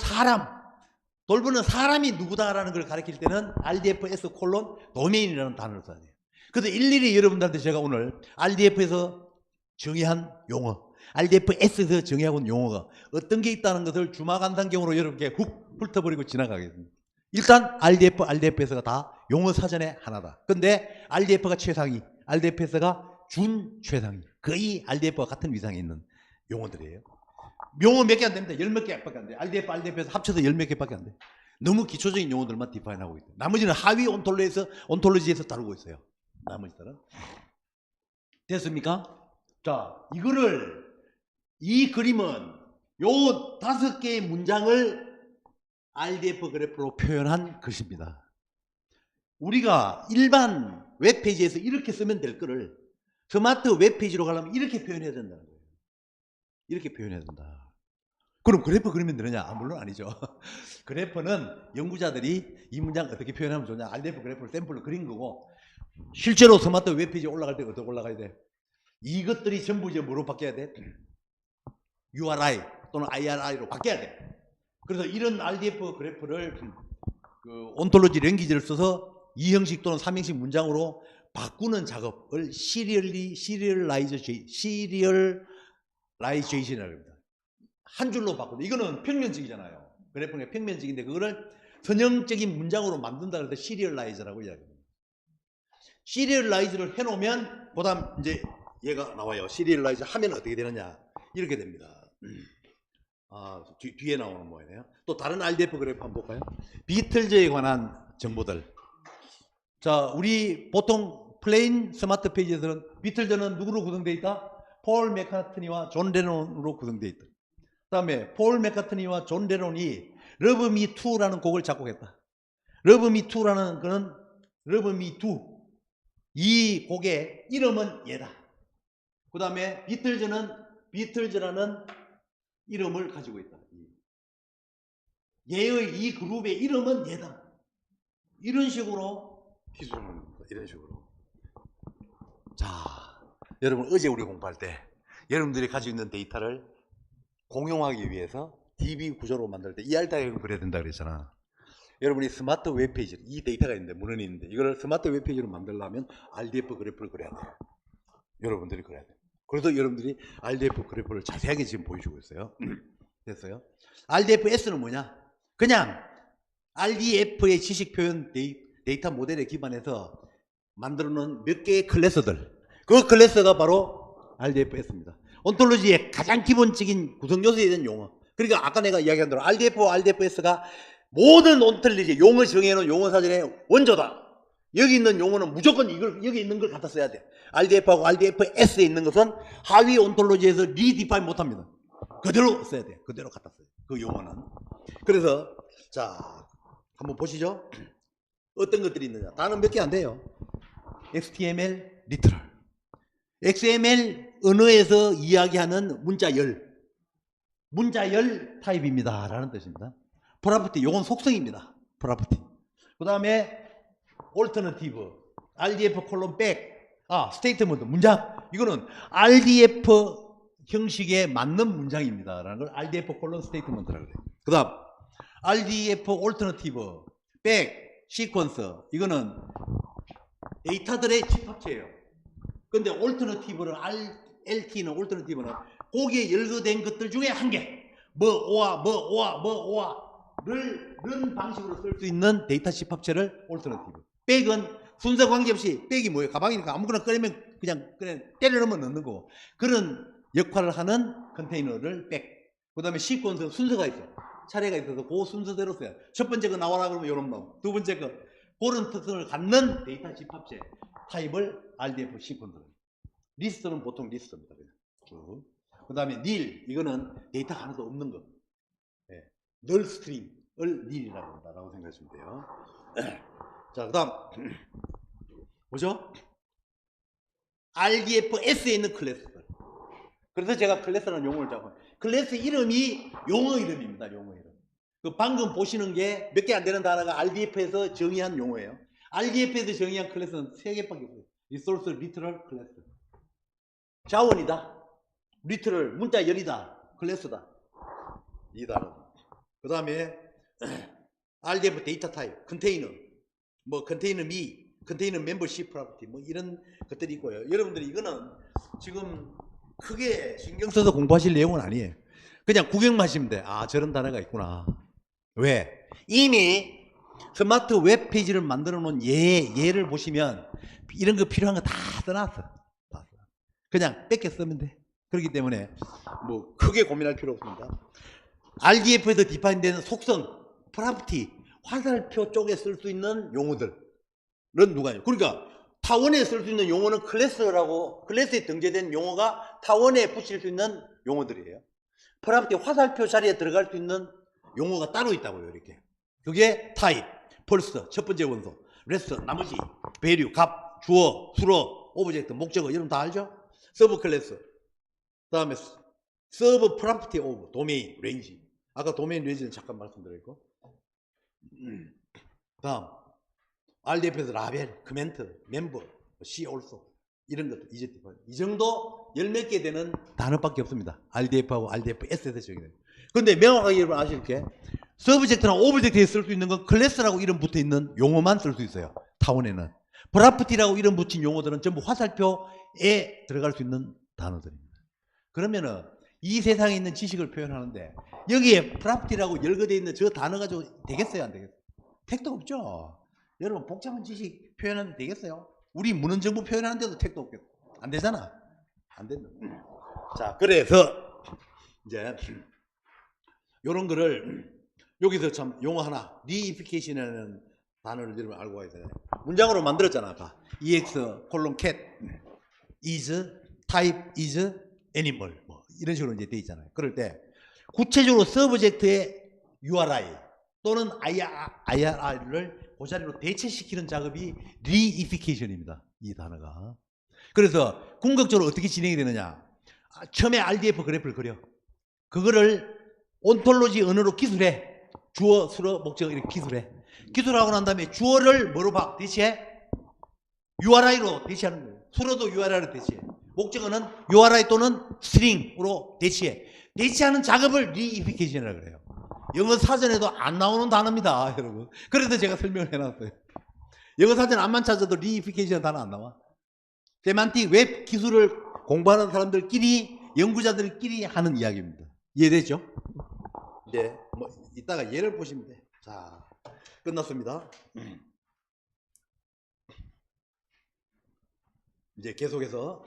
사람이 누구다라는 걸 가리킬 때는 RDFS 콜론 도메인이라는 단어를 써야 돼요. 그래서 일일이 여러분들한테 제가 오늘 RDF에서 정의한 용어, RDFS에서 정의하고 있는 용어가 어떤 게 있다는 것을 주마간단경으로 여러분께 훅 훑어버리고 지나가겠습니다. 일단 RDFS가 다 용어 사전에 하나다. 근데 RDF가 최상위, RDFS가 준 최상위, 거의 RDF와 같은 위상에 있는 용어들이에요. 용어 몇 개 안 됩니다. 10몇 개밖에 안 돼. RDF에서 합쳐서 10몇 개밖에 안 돼. 너무 기초적인 용어들만 디파인하고 있다. 나머지는 하위 온톨로지에서 다루고 있어요. 나머지들은. 됐습니까? 자, 이 그림은 요 5개의 문장을 RDF 그래프로 표현한 것입니다. 우리가 일반 웹페이지에서 이렇게 쓰면 될 거를 스마트 웹페이지로 가려면 이렇게 표현해야 된다는 거예요. 이렇게 표현해야 된다. 그럼 그래프 그리면 되느냐? 물론 아니죠. 그래프는 연구자들이 이 문장 어떻게 표현하면 좋냐? RDF 그래프를 샘플로 그린 거고, 실제로 스마트 웹페이지에 올라갈 때 어떻게 올라가야 돼? 이것들이 전부 이제 뭐로 바뀌어야 돼? URI 또는 IRI로 바뀌어야 돼. 그래서 이런 RDF 그래프를 온톨로지 랭귀지를 써서 2형식 또는 3형식 문장으로 바꾸는 작업을 시리얼라이제이션이라고 합니다. 한 줄로 바꾸는. 이거는 평면적이잖아요. 그래프는 평면적인데 그거를 선형적인 문장으로 만든다 그래서 시리얼라이저라고 이야기합니다. 시리얼라이즈를 해놓으면 그다음 이제 얘가 나와요. 시리얼라이즈 하면 어떻게 되느냐? 이렇게 됩니다. 뒤에 나오는 뭐예요? 또 다른 RDF 그래프 한번 볼까요? 비틀즈에 관한 정보들. 자, 우리 보통 플레인 스마트 페이지에서는 비틀즈는 누구로 구성되어 있다? 폴 맥카트니와 존 레논으로 구성되어 있다. 그 다음에 폴 맥카트니와 존 레논이 러브 미 투라는 곡을 작곡했다. 러브 미 투라는 거는 러브 미 투. 이 곡의 이름은 얘다. 그 다음에 비틀즈라는 이름을 가지고 있다. 얘의 이 그룹의 이름은 얘다. 이런 식으로 기술을 합니다. 이런 식으로. 자, 여러분 어제 우리 공부할 때 여러분들이 가지고 있는 데이터를 공용하기 위해서 DB 구조로 만들 때 ER 다이어그램 그려야 된다 그랬잖아. 여러분이 스마트 웹페이지, 이 데이터가 있는데, 문헌이 있는데 이걸 스마트 웹페이지로 만들려면 RDF 그래프를 그려야 돼요. 여러분들이 그려야 돼요. 그래서 여러분들이 RDF 그래프를 자세하게 지금 보여주고 있어요. 됐어요? RDFS는 뭐냐? 그냥 RDF의 지식 표현 데이터 모델에 기반해서 만들어 놓은 몇 개의 클래스들. 그 클래스가 바로 RDFS입니다. 온톨로지의 가장 기본적인 구성 요소에 대한 용어. 그러니까 아까 내가 이야기한 대로 RDF와 RDFS가 모든 온톨로지 용어 정해놓은 용어 사전의 원조다. 여기 있는 용어는 무조건 여기 있는 걸 갖다 써야 돼. RDF하고 RDFS에 있는 것은 하위 온톨로지에서 리디파인 못합니다. 그대로 써야 돼. 그대로 갖다 써야 돼. 그 용어는. 그래서 자, 한번 보시죠. 어떤 것들이 있느냐. 단어 몇 개 안 돼요. HTML, 리터럴. XML 언어에서 이야기하는 문자열 타입입니다 라는 뜻입니다. 프로퍼티, 요건 속성입니다. 프로퍼티. 그 다음에 올터너티브, RDF 콜론 백, 스테이트먼트, 문장. 이거는 RDF 형식에 맞는 문장입니다 라는 걸 RDF 콜론 스테이트먼트라고 해요. 그 다음 RDF 올터너티브, 백, 시퀀서. 이거는 데이터들의 집합체예요. 근데 올터너티브는 LT는 올터너티브는 거기에 열거된 것들 중에 한 개. 를 이런 방식으로 쓸 수 있는 데이터 집합체를 올터너티브. 백은 순서 관계없이, 백이 뭐예요? 가방이니까 아무거나 꺼내면 그냥 때려 넣으면 넣는 거고. 그런 역할을 하는 컨테이너를 백. 그 다음에 시퀀스 순서가 있어. 차례가 있어서 그 순서대로 써야 돼. 첫 번째 거 나와라 그러면 요런 놈. 두 번째 거. 그런 특성을 갖는 데이터 집합체 타입을 RDF 시퀀스. 리스트는 보통 리스트입니다. 그 다음에 닐. 이거는 데이터가 하나도 없는 거. 널 스트링을 닐이라고 한다라고 생각하시면 돼요. 자, 그 다음 뭐죠? RDFS에 있는 클래스들. 그래서 제가 클래스라는 용어를 잡아요. 클래스 이름이 용어 이름입니다. 용어 이름. 그 방금 보시는 게 몇 개 안 되는 단어가 RDF에서 정의한 용어예요. RDF에서 정의한 클래스는 3개밖에 없어요. 리소스, 리터럴, 클래스. 자원이다. 리터럴, 문자 열이다. 클래스다. 이 단어. 그 다음에 RDF 데이터 타입, 컨테이너, 뭐 컨테이너 미, 컨테이너 멤버십 프로퍼티, 뭐 이런 것들이 있고요. 여러분들이 이거는 지금 크게 신경 써서 공부하실 내용은 아니에요. 그냥 구경만 하시면 돼. 아, 저런 단어가 있구나. 왜? 이미 스마트 웹페이지를 만들어 놓은 예를 보시면 이런 거 필요한 거 다 써놨어. 그냥 뺏겨 쓰면 돼. 그렇기 때문에 뭐 크게 고민할 필요 없습니다. RDF에서 디파인되는 속성, 프로퍼티, 화살표 쪽에 쓸 수 있는 용어들은 누가요? 그러니까 타원에 쓸 수 있는 용어는 클래스에 등재된 용어가 타원에 붙일 수 있는 용어들이에요. 프로퍼티 화살표 자리에 들어갈 수 있는 용어가 따로 있다고요. 이렇게. 그게 타입, 펄스, 첫 번째 원소, 레스, 나머지, 배류, 값, 주어, 수로, 오브젝트, 목적어, 여러분 다 알죠? 서브 클래스, 그 다음에 서브 프로퍼티 오브, 도메인, 레인지. 아까 도메인 레인지는 잠깐 말씀드렸고, 다음 RDF에서 라벨, 커멘트, 멤버, C also 이런 것들 이 정도 열 몇 개 되는 단어밖에 없습니다. RDF하고 RDFS에서 정의돼요. 그런데 명확하게 여러분 아실 게 서브젝트나 오브젝트에 쓸 수 있는 건 클래스라고 이름 붙어 있는 용어만 쓸 수 있어요. 타원에는. 프로퍼티라고 이름 붙인 용어들은 전부 화살표에 들어갈 수 있는 단어들입니다. 그러면은 이 세상에 있는 지식을 표현하는데 여기에 프로퍼티라고 열거되어 있는 저 단어 가지고 되겠어요? 안 되겠어요? 택도 없죠. 여러분 복잡한 지식 표현하면 되겠어요? 우리 문헌정보 표현하는데도 택도 없겠고 안 되잖아. 안 된다. 자, 그래서 이제 요런 거를 여기서 참 용어 하나 리이피케이션이라는 단어를 여러분 알고 가야 되잖아요. 문장으로 만들었잖아. 아까 ex 콜론 cat is type is animal 뭐 이런 식으로 이제 돼 있잖아요. 그럴 때 구체적으로 서브젝트의 URI 또는 IRI를 그 자리로 대체시키는 작업이 리이피케이션입니다. 이 단어가. 그래서 궁극적으로 어떻게 진행이 되느냐. 처음에 RDF 그래프를 그려. 그거를 온톨로지 언어로 기술해. 주어, 수로, 목적어 이렇게 기술해. 기술하고 난 다음에 주어를 뭐로 대체해? URI로 대체하는 거예요. 수로도 URI로 대체해. 목적어는 URI 또는 스트링으로 대체해. 대체하는 작업을 리이피케이션이라고 그래요. 영어 사전에도 안 나오는 단어입니다, 여러분. 그래서 제가 설명을 해놨어요. 영어 사전 안만 찾아도 리이피케이션 단어 안 나와. 세만틱 웹 기술을 공부하는 사람들끼리, 연구자들끼리 하는 이야기입니다. 이해되죠? 이제 뭐 이따가 예를 보시면 돼. 자, 끝났습니다. 이제 계속해서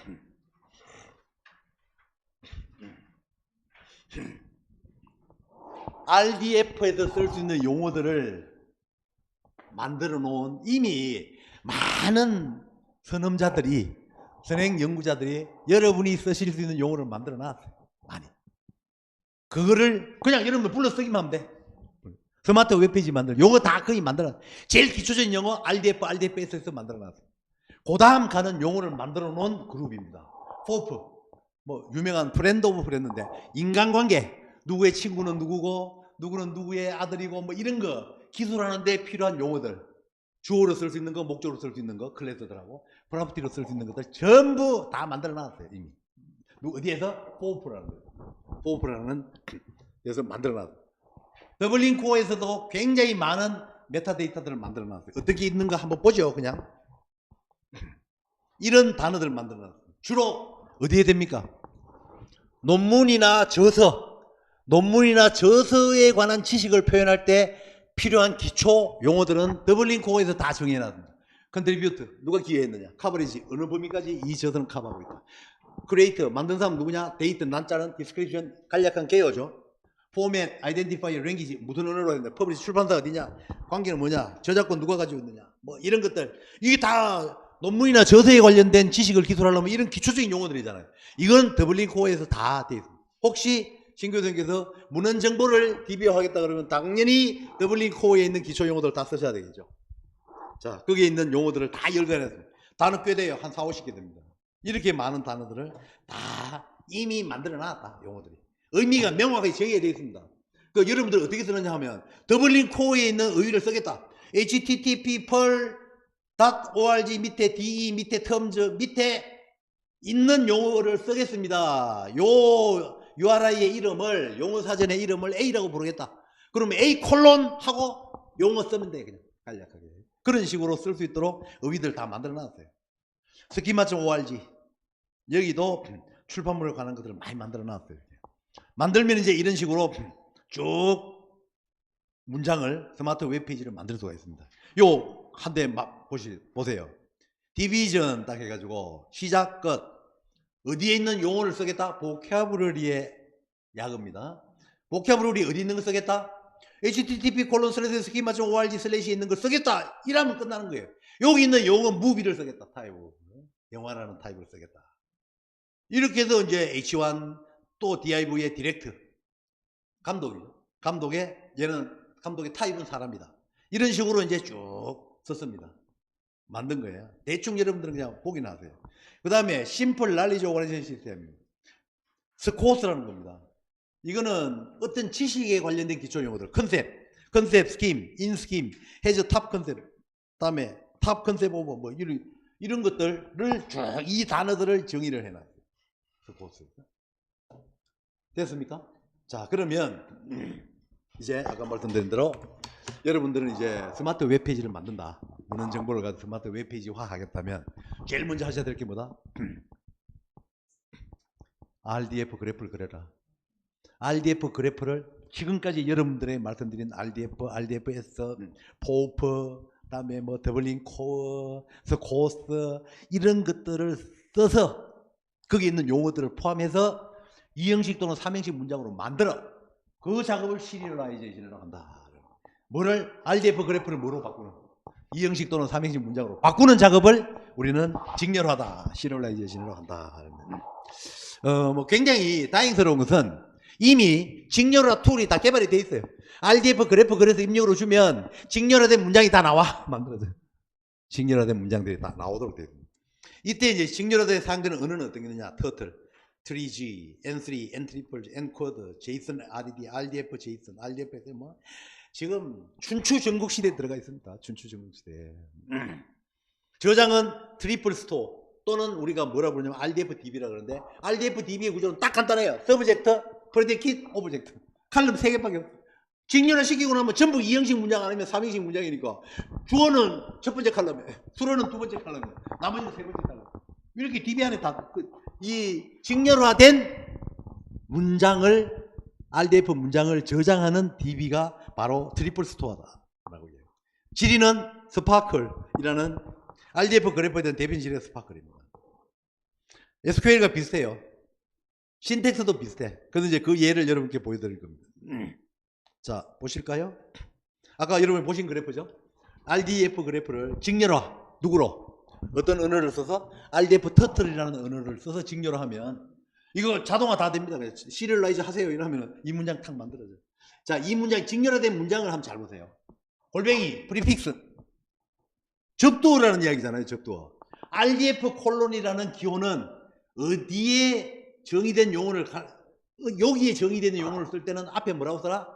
RDF에서 쓸 수 있는 용어들을 만들어 놓은 이미 많은 선험자들이, 선행 연구자들이 여러분이 쓰실 수 있는 용어를 만들어 놨어요. 많이. 그거를 그냥 여러분들 불러 쓰기만 하면 돼. 스마트 웹페이지 만들어. 용어 다 거의 만들어 놨어요. 제일 기초적인 용어 RDFS에서 만들어 놨어요. 그 다음 가는 용어를 만들어 놓은 그룹입니다. 포프. 뭐 유명한 프렌드 오브 프렌드인데 인간관계. 누구의 친구는 누구고 누구는 누구의 아들이고 뭐 이런 거 기술하는 데 필요한 용어들. 주어로 쓸 수 있는 거, 목적으로 쓸 수 있는 거, 클래스들하고 프로퍼티로 쓸 수 있는 것들 전부 다 만들어 놨어요. 이미. 어디에서? 포프라는 거예요. 포프라는 데서 만들어 놨어요. 더블링 코어에서도 굉장히 많은 메타데이터들을 만들어 놨어요. 어떻게 있는가 한번 보죠. 그냥 이런 단어들을 만들어 놨어요. 주로 어디에 됩니까? 논문이나 저서에 관한 지식을 표현할 때 필요한 기초 용어들은 더블링 코어에서 다 정해놨습니다. 컨트리뷰트 누가 기여했느냐, 커버리지 어느 범위까지 이 저서는 커버하고 있다. 크리에이터 만든 사람 누구냐, 데이터 난짜는 디스크립션 간략한 개요죠. 포맷, 아이덴티파이어, 랭귀지 무슨 언어로 했는데 퍼블리시 출판사가 어디냐, 관계는 뭐냐, 저작권 누가 가지고 있느냐, 뭐 이런 것들 이게 다 논문이나 저서에 관련된 지식을 기술하려면 이런 기초적인 용어들이잖아요. 이건 더블링 코어에서 다 돼 있습니다. 혹시 신교수님께서 문헌 정보를 DB화하겠다 그러면 당연히 더블링 코어에 있는 기초 용어들 다 쓰셔야 되겠죠. 자, 거기에 있는 용어들을 다 열거해놨습니다. 단어 꽤 돼요. 한 4, 50개 됩니다. 이렇게 많은 단어들을 다 이미 만들어 놨다. 용어들이. 의미가 명확하게 정의되어 있습니다. 그 여러분들 어떻게 쓰느냐 하면 더블링 코어에 있는 의의를 쓰겠다. http perl.org 밑에 de 밑에 terms 밑에 있는 용어를 쓰겠습니다. 요 URI의 이름을, 용어 사전의 이름을 A라고 부르겠다. 그러면 A 콜론 하고 용어 쓰면 돼. 그냥 간략하게. 그런 식으로 쓸 수 있도록 의의들 다 만들어 놨어요. 스키마.org 여기도 출판물에 관한 것들을 많이 만들어 놨어요. 만들면 이제 이런 식으로 쭉 문장을 스마트 웹페이지를 만들 수가 있습니다. 요 한 대 보세요. 디비전 딱 해가지고 시작 끝 어디에 있는 용어를 쓰겠다? 보캐브러리의 약입니다. 보캐브러리 어디 있는 거 쓰겠다? http://schema.org/에 있는 걸 쓰겠다. 이러면 끝나는 거예요. 여기 있는 용어 무비를 쓰겠다. 타입. 영화라는 타입을 쓰겠다. 이렇게 해서 이제 H1 또 DIV의 디렉트 감독이죠. 얘는 감독의 타입은 사람이다. 이런 식으로 이제 쭉 썼습니다. 만든 거예요. 대충 여러분들은 그냥 보기나 하세요. 그 다음에 심플 날리지 오거라이제이션 시스템 스코스라는 겁니다. 이거는 어떤 지식에 관련된 기초 용어들 컨셉, 스킴, 인 스킴, 해저 탑 컨셉, 다음에 탑 컨셉 오버 뭐 이런 것들을 쭉 이 단어들을 정의를 해놨어요. 스코스. 됐습니까? 자, 그러면 이제 아까 말씀드린 대로 여러분들은 이제 스마트 웹페이지를 만든다. 문헌 정보를 가지고 스마트 웹페이지화 하겠다면 제일 먼저 하셔야 될 게 뭐다? RDF 그래프를 그려라. RDF 그래프를 지금까지 여러분들의 말씀드린 RDFS, 포프, 그다음에 뭐 더블링 코어, 스코스 이런 것들을 써서 거기 있는 용어들을 포함해서 2형식 또는 3형식 문장으로 만들어 그 작업을 시리얼라이제이션이라고 한다. 뭐를 RDF 그래프를 뭐로 바꾸는 2형식 또는 3형식 문장으로 바꾸는 작업을 우리는 직렬화다. 시리얼라이제이션이라고 한다. 뭐 굉장히 다행스러운 것은 이미 직렬화 툴이 다 개발이 돼 있어요. RDF 그래프 그래서 입력으로 주면 직렬화된 문장이 다 나와. 만들어져. 직렬화된 문장들이 다 나오도록 되어 있습니다. 이때 이제 직렬화된 사항들은 언어는 어떤 게 있느냐? 터틀, 3G, N3, N3, N-쿼드, JSON, RED, RDF, JSON, RDF 뭐 지금 춘추전국 시대에 들어가 있습니다. 춘추전국 시대. 저장은 트리플 스토어 또는 우리가 뭐라 부르냐면 RDF-DB라 그러는데 RDF-DB의 구조는 딱 간단해요. 서브젝트, 프레디킷, 오브젝트. 칼럼 3개밖에 없어요. 직렬화 시키고 나면 전부 2형식 문장 아니면 3형식 문장이니까 주어는 첫 번째 칼럼에, 수어는 두 번째 칼럼에, 나머지는 세 번째 칼럼. 이렇게 DB 안에 다 이 직렬화된 문장을 RDF 문장을 저장하는 DB가 바로 트리플 스토어다라고 해요. 지리는 스파클이라는 RDF 그래프에 대한 대변 지리가 스파클입니다. SQL과 비슷해요. 신텍스도 비슷해. 그래서 이제 그 예를 여러분께 보여드릴 겁니다. 자, 보실까요? 아까 여러분 보신 그래프죠? RDF 그래프를 직렬화, 누구로? 어떤 언어를 써서 RDF 터틀이라는 언어를 써서 직렬화하면 이거 자동화 다 됩니다. 시리얼라이즈 하세요 이러면 이 문장 탁 만들어져요. 자, 이 문장 직렬화된 문장을 한번 잘 보세요. 골뱅이 프리픽스 접두어라는 이야기잖아요. 접두어. RDF 콜론이라는 기호는 어디에 정의된 용어를 여기에 정의되는 용어를 쓸 때는 앞에 뭐라고 써라?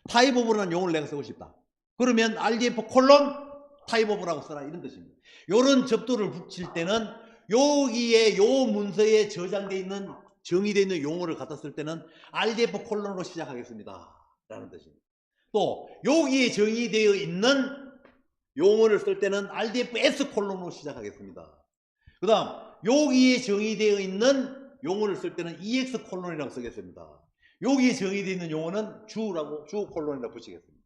타입 오브라는 용어를 내가 쓰고 싶다. 그러면 RDF 콜론 타입 오브라고 써라 이런 뜻입니다. 이런 접두를 붙일 때는 여기에 요 문서에 저장되어 있는 정의되어 있는 용어를 갖다 쓸 때는 RDF 콜론으로 시작하겠습니다 라는 뜻입니다. 또 여기에 정의되어 있는 용어를 쓸 때는 RDFS 콜론으로 시작하겠습니다. 그 다음 여기에 정의되어 있는 용어를 쓸 때는 EX 콜론이라고 쓰겠습니다. 여기에 정의되어 있는 용어는 주 콜론이라고 붙이겠습니다.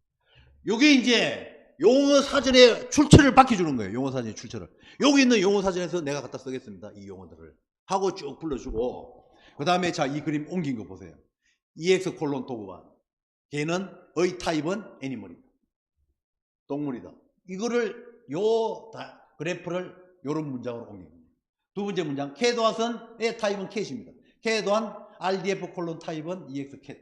이게 이제 용어 사전에 출처를 밝혀주는 거예요. 용어 사전의 출처를. 여기 있는 용어 사전에서 내가 갖다 쓰겠습니다. 이 용어들을. 하고 쭉 불러주고 그 다음에 자, 이 그림 옮긴 거 보세요. EX 콜론 도구가 걔는 의 타입은 애니멀이다. 동물이다. 이거를 그래프를 요런 문장으로 옮깁니다. 두 번째 문장 캣왓은의 타입은 캣입니다. 캣완 RDF 콜론 타입은 EX 캣.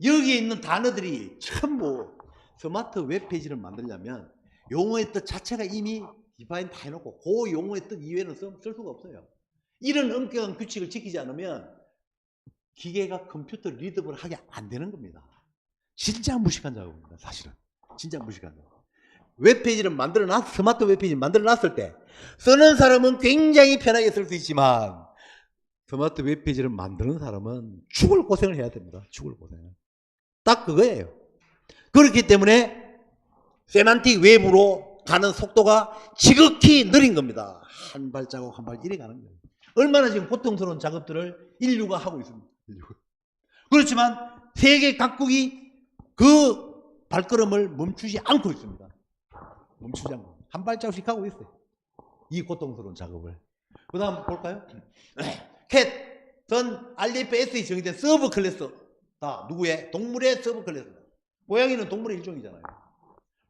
여기에 있는 단어들이 전부 스마트 웹페이지를 만들려면 용어의 뜻 자체가 이미 디파인 다 해놓고 그 용어의 뜻 이외에는 쓸 수가 없어요. 이런 엄격한 규칙을 지키지 않으면 기계가 컴퓨터 리더블 하게 안 되는 겁니다. 진짜 무식한 작업입니다. 사실은. 진짜 무식한 작업. 웹페이지를 스마트 웹페이지를 만들어놨을 때 쓰는 사람은 굉장히 편하게 쓸 수 있지만 스마트 웹페이지를 만드는 사람은 죽을 고생을 해야 됩니다. 죽을 고생을. 딱 그거예요. 그렇기 때문에 세만틱 웹으로 가는 속도가 지극히 느린 겁니다. 한 발자국 한 발 이래 가는 거예요. 얼마나 지금 고통스러운 작업들을 인류가 하고 있습니다. 그렇지만 세계 각국이 그 발걸음을 멈추지 않고 있습니다. 멈추지 않고 한 발자국씩 하고 있어요. 이 고통스러운 작업을. 그 다음 볼까요? 캣은 RFS에 정의된 서브 클래스다. 누구의? 동물의 서브 클래스다. 고양이는 동물의 일종이잖아요.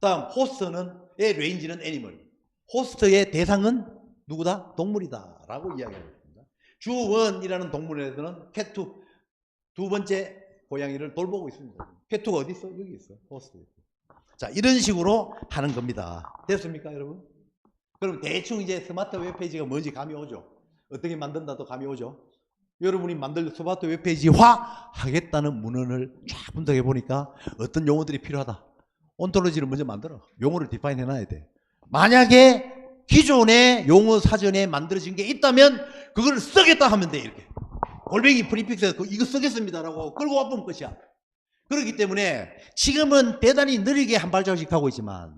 다음 호스트의 레인지는 애니멀. 호스트의 대상은 누구다? 동물이다 라고 이야기하고 있습니다. 주1이라는 동물에서는 캣2 두 번째 고양이를 돌보고 있습니다. 캣2가 어디 있어? 여기 있어. 호스트. 자, 이런 식으로 하는 겁니다. 됐습니까 여러분? 그럼 대충 이제 스마트 웹페이지가 뭔지 감이 오죠. 어떻게 만든다도 감이 오죠. 여러분이 만들 스마트 웹페이지화 하겠다는 문헌을 쫙 분석해 보니까 어떤 용어들이 필요하다. 온톨로지를 먼저 만들어. 용어를 디파인 해놔야 돼. 만약에 기존의 용어 사전에 만들어진 게 있다면 그걸 쓰겠다 하면 돼. 이렇게 골뱅이 프리픽스에서 이거 쓰겠습니다라고 끌고 와보면 끝이야. 그렇기 때문에 지금은 대단히 느리게 한 발자국씩 하고 있지만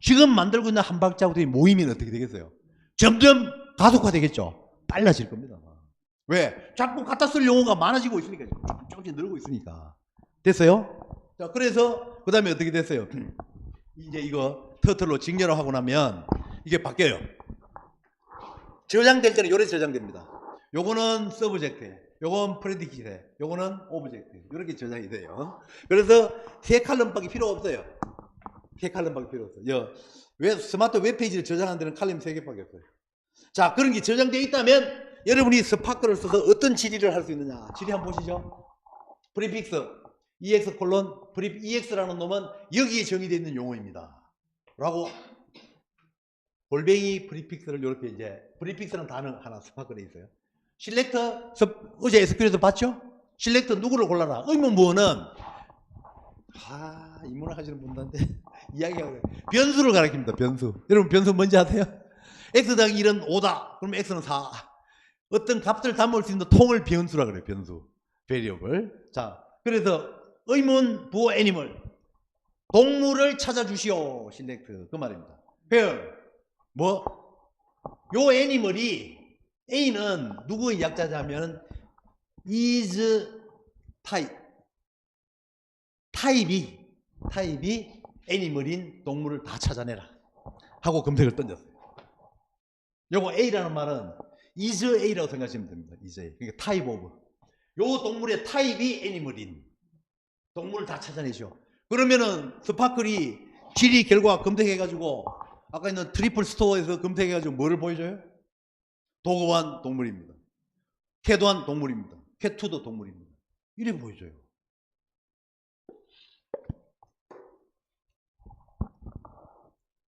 지금 만들고 있는 한 발자국들이 모이면 어떻게 되겠어요? 점점 가속화되겠죠. 빨라질 겁니다. 왜? 자꾸 갖다 쓸 용어가 많아지고 있으니까. 조금씩 늘고 있으니까. 됐어요? 자, 그래서 그 다음에 어떻게 됐어요? 이제 이거 터틀로 직렬화하고 나면 이게 바뀌어요. 저장될 때는 요래 저장됩니다. 요거는 서브젝트, 요건 프레디킷에, 요거는 오브젝트. 이렇게 저장이 돼요. 그래서 세 칼럼밖에 필요 없어요. 세 칼럼밖에 필요 없어요. 왜 스마트 웹페이지를 저장하는 데는 칼럼 3개밖에 없어요. 자, 그런 게 저장되어 있다면 여러분이 스파크를 써서 어떤 질의를 할 수 있느냐. 질의 한번 보시죠. 프리픽스 EX 콜론 EX라는 놈은 여기에 정의되어 있는 용어입니다. 라고 골뱅이 프리픽스를 이렇게 이제 프리픽스는 단어 하나 스파크에 있어요. 실렉터 어제 SQL에서 봤죠? 실렉터 누구를 골라라. 의문부호는 인문학 하시는 분들한테 이야기하고 변수를 가리킵니다. 변수. 여러분 변수 뭔지 아세요? x 더하기 1은 5다. 그럼 x는 4. 어떤 값을 담을 수 있는 통을 변수라 그래요. 변수. 베리어블. 자, 그래서 의문 부호 애니멀. 동물을 찾아주시오. 실렉트. 그 말입니다. where 요 애니멀이 A는 누구의 약자냐면 is type. 타입이 애니멀인 동물을 다 찾아내라 하고 검색을 던졌어요. 요거 A라는 말은 is A라고 생각하시면 됩니다. is A. 그러니까 타입 오브. 요 동물의 타입이 애니멀인 동물을 다 찾아내죠. 그러면은 스파클이 질의 결과 검색해가지고 아까 있는 트리플 스토어에서 검색해가지고 뭐를 보여줘요? 도그완 동물입니다. 캣완 동물입니다. 캣2도 동물입니다. 이렇게 보여줘요.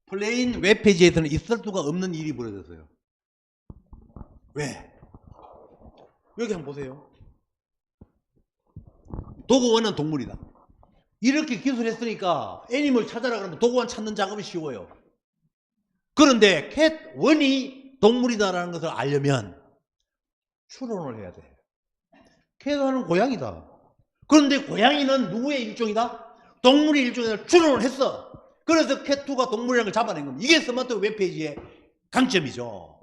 플레인 웹페이지에서는 있을 수가 없는 일이 벌어졌어요. 왜? 여기 한번 보세요. 도그완은 동물이다. 이렇게 기술했으니까 애니멀 찾아라 그러면 도그완 찾는 작업이 쉬워요. 그런데 캣1이 동물이다라는 것을 알려면 추론을 해야 돼. 캣은 고양이다. 그런데 고양이는 누구의 일종이다? 동물의 일종이다. 추론을 했어. 그래서 캣2가 동물이라는 걸 잡아낸 겁니다. 이게 스마트 웹페이지의 강점이죠.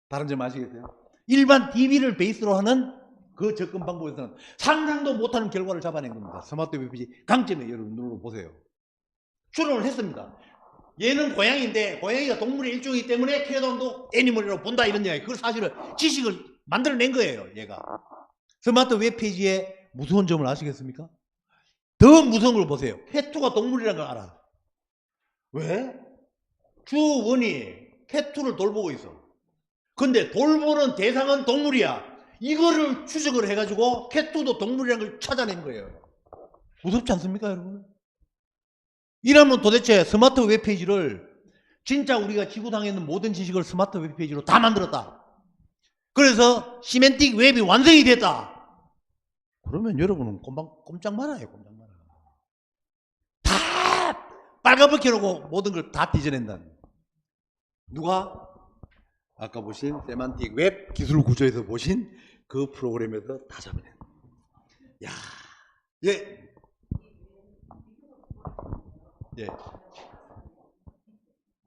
다른 점 아시겠어요? 일반 DB를 베이스로 하는 그 접근 방법에서는 상상도 못하는 결과를 잡아낸 겁니다. 스마트 웹페이지 강점이에요. 여러분 눈으로 보세요. 추론을 했습니다. 얘는 고양이인데 고양이가 동물의 일종이기 때문에 캣도 애니멀이라고 본다 이런 이야기. 그걸 사실은 지식을 만들어낸 거예요. 얘가. 스마트 웹페이지의 무서운 점을 아시겠습니까? 더 무서운 걸 보세요. 캣2가 동물이라는 걸 알아. 왜? 주1이 캣2를 돌보고 있어. 근데 돌보는 대상은 동물이야. 이거를 추적을 해가지고 캣2도 동물이라는 걸 찾아낸 거예요. 무섭지 않습니까 여러분? 이러면 도대체 스마트 웹페이지를 진짜 우리가 지구상에 있는 모든 지식을 스마트 웹페이지로 다 만들었다. 그래서 시멘틱 웹이 완성이 됐다. 그러면 여러분은 꼼짝 말아요. 꼼짝 말아. 다 빨간불 켜놓고 모든 걸 다 뒤져낸다. 누가? 아까 보신 세만틱 웹 기술 구조에서 보신 그 프로그램에서 다 잡아낸. 야, 예, 예,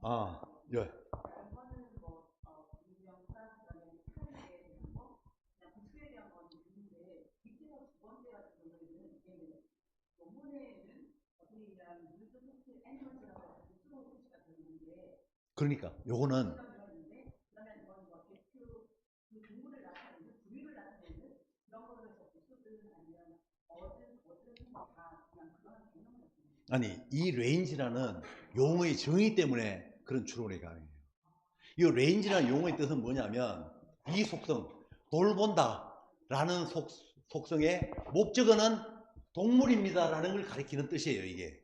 아, 예. 그러니까 요거는 아니 이 레인지라는 용어의 정의 때문에 그런 추론이 가능해요. 이 레인지라는 용어의 뜻은 뭐냐면 이 속성 돌본다라는 속성의 목적어는 동물입니다라는 걸 가리키는 뜻이에요. 이게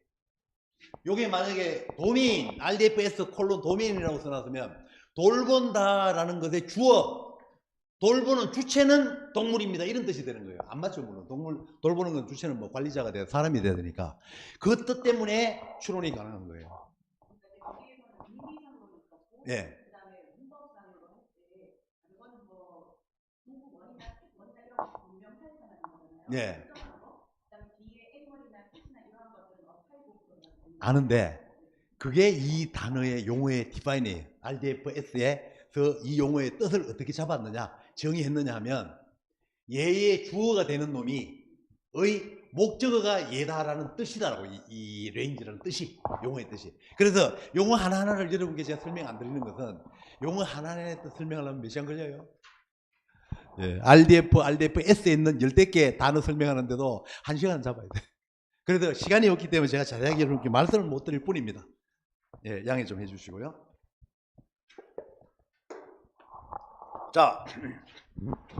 요게 만약에 도메인 RDFS 콜론 도메인이라고 써놨으면 돌본다라는 것의 주어 돌보는 주체는 동물입니다 이런 뜻이 되는 거예요. 안 맞죠? 물론 돌보는 건 주체는 뭐 관리자가 돼야 사람이 돼야 되니까 그 뜻 때문에 추론이 가능한 거예요. 예. 예. 아는데 그게 이 단어의 용어의 디파인이에요. RDFS에서 이 용어의 뜻을 어떻게 잡았느냐 정의했느냐 하면 얘의 주어가 되는 놈이 의 목적어가 얘다라는 뜻이다라고 이 레인지라는 뜻이 용어의 뜻이. 그래서 용어 하나하나를 여러분께 제가 설명 안 드리는 것은 용어 하나하나의 뜻 설명하려면 몇 시간 걸려요? 예, RDFS에 있는 10개 단어 설명하는데도 1시간 잡아야 돼. 그래서 시간이 없기 때문에 제가 자세하게 여러분께 말씀을 못 드릴 뿐입니다. 예, 양해 좀 해주시고요. 자,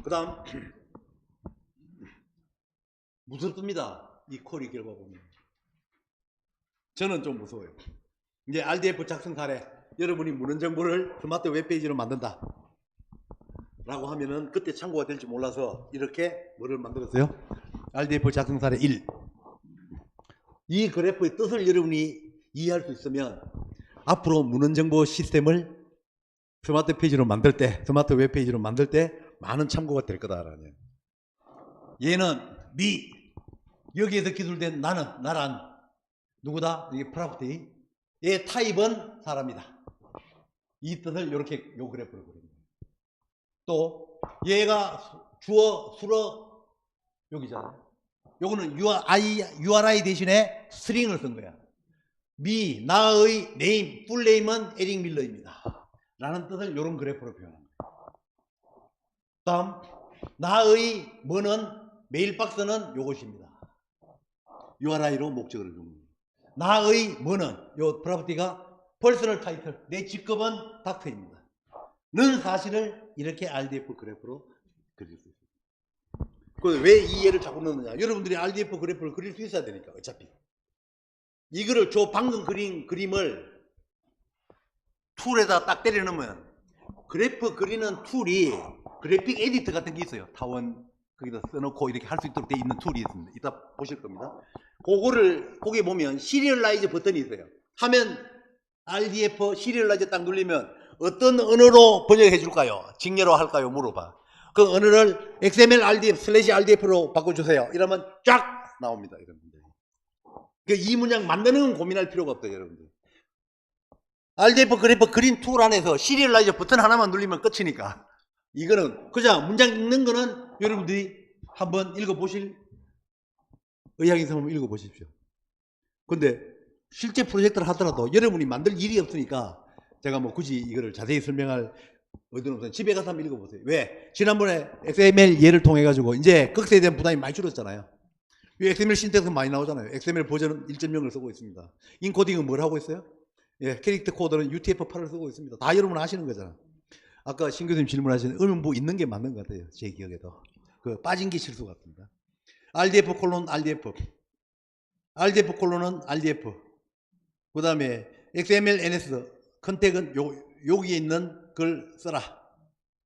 그 다음 무섭습니다. 이 쿼리 결과 보면 저는 좀 무서워요. 이제 RDF 작성 사례 여러분이 문헌 정보를 스마트 웹페이지로 만든다 라고 하면은 그때 참고가 될지 몰라서 이렇게 뭐를 만들었어요? RDF 작성 사례 1. 이 그래프의 뜻을 여러분이 이해할 수 있으면 앞으로 문헌 정보 시스템을 스마트 페이지로 만들 때, 스마트 웹페이지로 만들 때 많은 참고가 될 거다라는. 얘는 미, 여기에서 기술된 나란 누구다? 이게 프로퍼티. 얘 타입은 사람이다. 이 뜻을 이렇게 요 그래프로 그립니다. 또 얘가 주어, 수어 여기잖아요. 요거는 URI 대신에 스트링을 쓴 거야. 미, 나의 네임, 풀네임은 에릭 밀러입니다. 라는 뜻을 이런 그래프로 표현합니다. 다음, 나의 뭐는 메일박스는 요것입니다. URI로 목적을 줍니다. 나의 뭐는 요 프로퍼티가 퍼스널 타이틀, 내 직급은 닥터입니다. 는 사실을 이렇게 RDF 그래프로 그릴 수 있습니다. 왜 이 예를 자꾸 넣느냐? 여러분들이 RDF 그래프를 그릴 수 있어야 되니까 어차피. 이거를 저 방금 그린 그림을 툴에다 딱 때려 넣으면 그래프 그리는 툴이 그래픽 에디터 같은 게 있어요. 타원 거기다 써놓고 이렇게 할 수 있도록 되어 있는 툴이 있습니다. 이따 보실 겁니다. 그거를 거기 보면 시리얼라이즈 버튼이 있어요. 하면 RDF 시리얼라이즈 딱 눌리면 어떤 언어로 번역해 줄까요? 직렬로 할까요? 물어봐. 그 언어를 XML RDF /RDF로 바꿔주세요. 이러면 쫙 나옵니다. 여러분들. 이 문장 만드는 건 고민할 필요가 없어요. 여러분들. RDF 그래프 그린 툴 안에서 시리얼라이즈 버튼 하나만 눌리면 끝이니까. 이거는 그냥 문장 읽는 거는 여러분들이 한번 읽어보실 의향이 있으면 읽어보십시오. 근데 실제 프로젝트를 하더라도 여러분이 만들 일이 없으니까 제가 뭐 굳이 이거를 자세히 설명할 의도는 없어요. 집에 가서 한번 읽어보세요. 왜? 지난번에 XML 예를 통해 가지고 이제 극세에 대한 부담이 많이 줄었잖아요. 이 XML 신텍스 많이 나오잖아요. XML 버전은 1.0을 쓰고 있습니다. 인코딩은 뭘 하고 있어요? 예, 캐릭터 코드는 UTF-8을 쓰고 있습니다. 다 여러분 아시는 거잖아. 아까 신 교수님 질문하신 음영부 있는 게 맞는 것 같아요. 제 기억에도. 그 빠진 게 실수 같습니다. RDF 콜론 RDF. RDF 콜론은 RDF. 그 다음에 XML NS 컨택은 여기에 있는 걸 써라.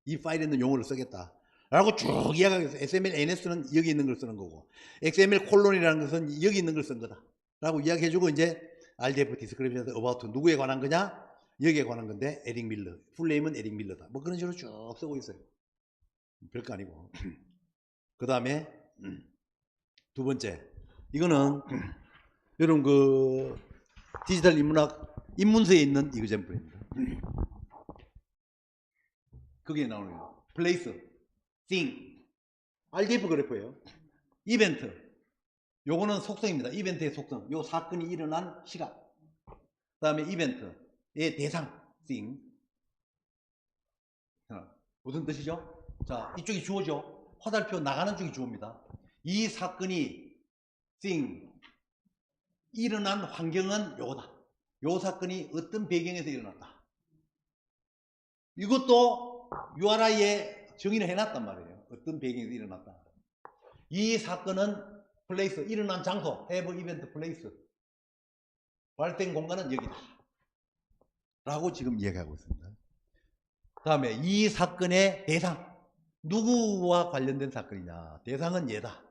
이 파일에 있는 용어를 쓰겠다. 라고 쭉 이야기해서 XML NS는 여기 있는 걸 쓰는 거고 XML 콜론이라는 것은 여기 있는 걸 쓴 거다. 라고 이야기해주고 이제 RDF 디스크립션에서 about 누구에 관한 거냐? 여기에 관한 건데 에릭 밀러, 풀네임은 에릭 밀러다. 뭐 그런 식으로 쭉 쓰고 있어요. 별거 아니고. 그 다음에 두 번째, 이거는 여러분 그 디지털 인문학 입문서에 있는 이그젬플입니다. 거기에 나오는 플레이스, thing, RDF 그래프예요. 이벤트, 요거는 속성입니다. 이벤트의 속성, 요 사건이 일어난 시각. 그 다음에 이벤트의 대상, thing. 무슨 뜻이죠? 자, 이쪽이 주어죠. 화살표 나가는 쪽이 주어입니다. 이 사건이 thing, 일어난 환경은 요거다. 요 사건이 어떤 배경에서 일어났다. 이것도 URI에 정의를 해놨단 말이에요. 어떤 배경에서 일어났다. 이 사건은 플레이스, 일어난 장소, have event place, 발생 공간은 여기다 라고 지금 이야기하고 있습니다. 그 다음에 이 사건의 대상, 누구와 관련된 사건이냐. 대상은 얘다.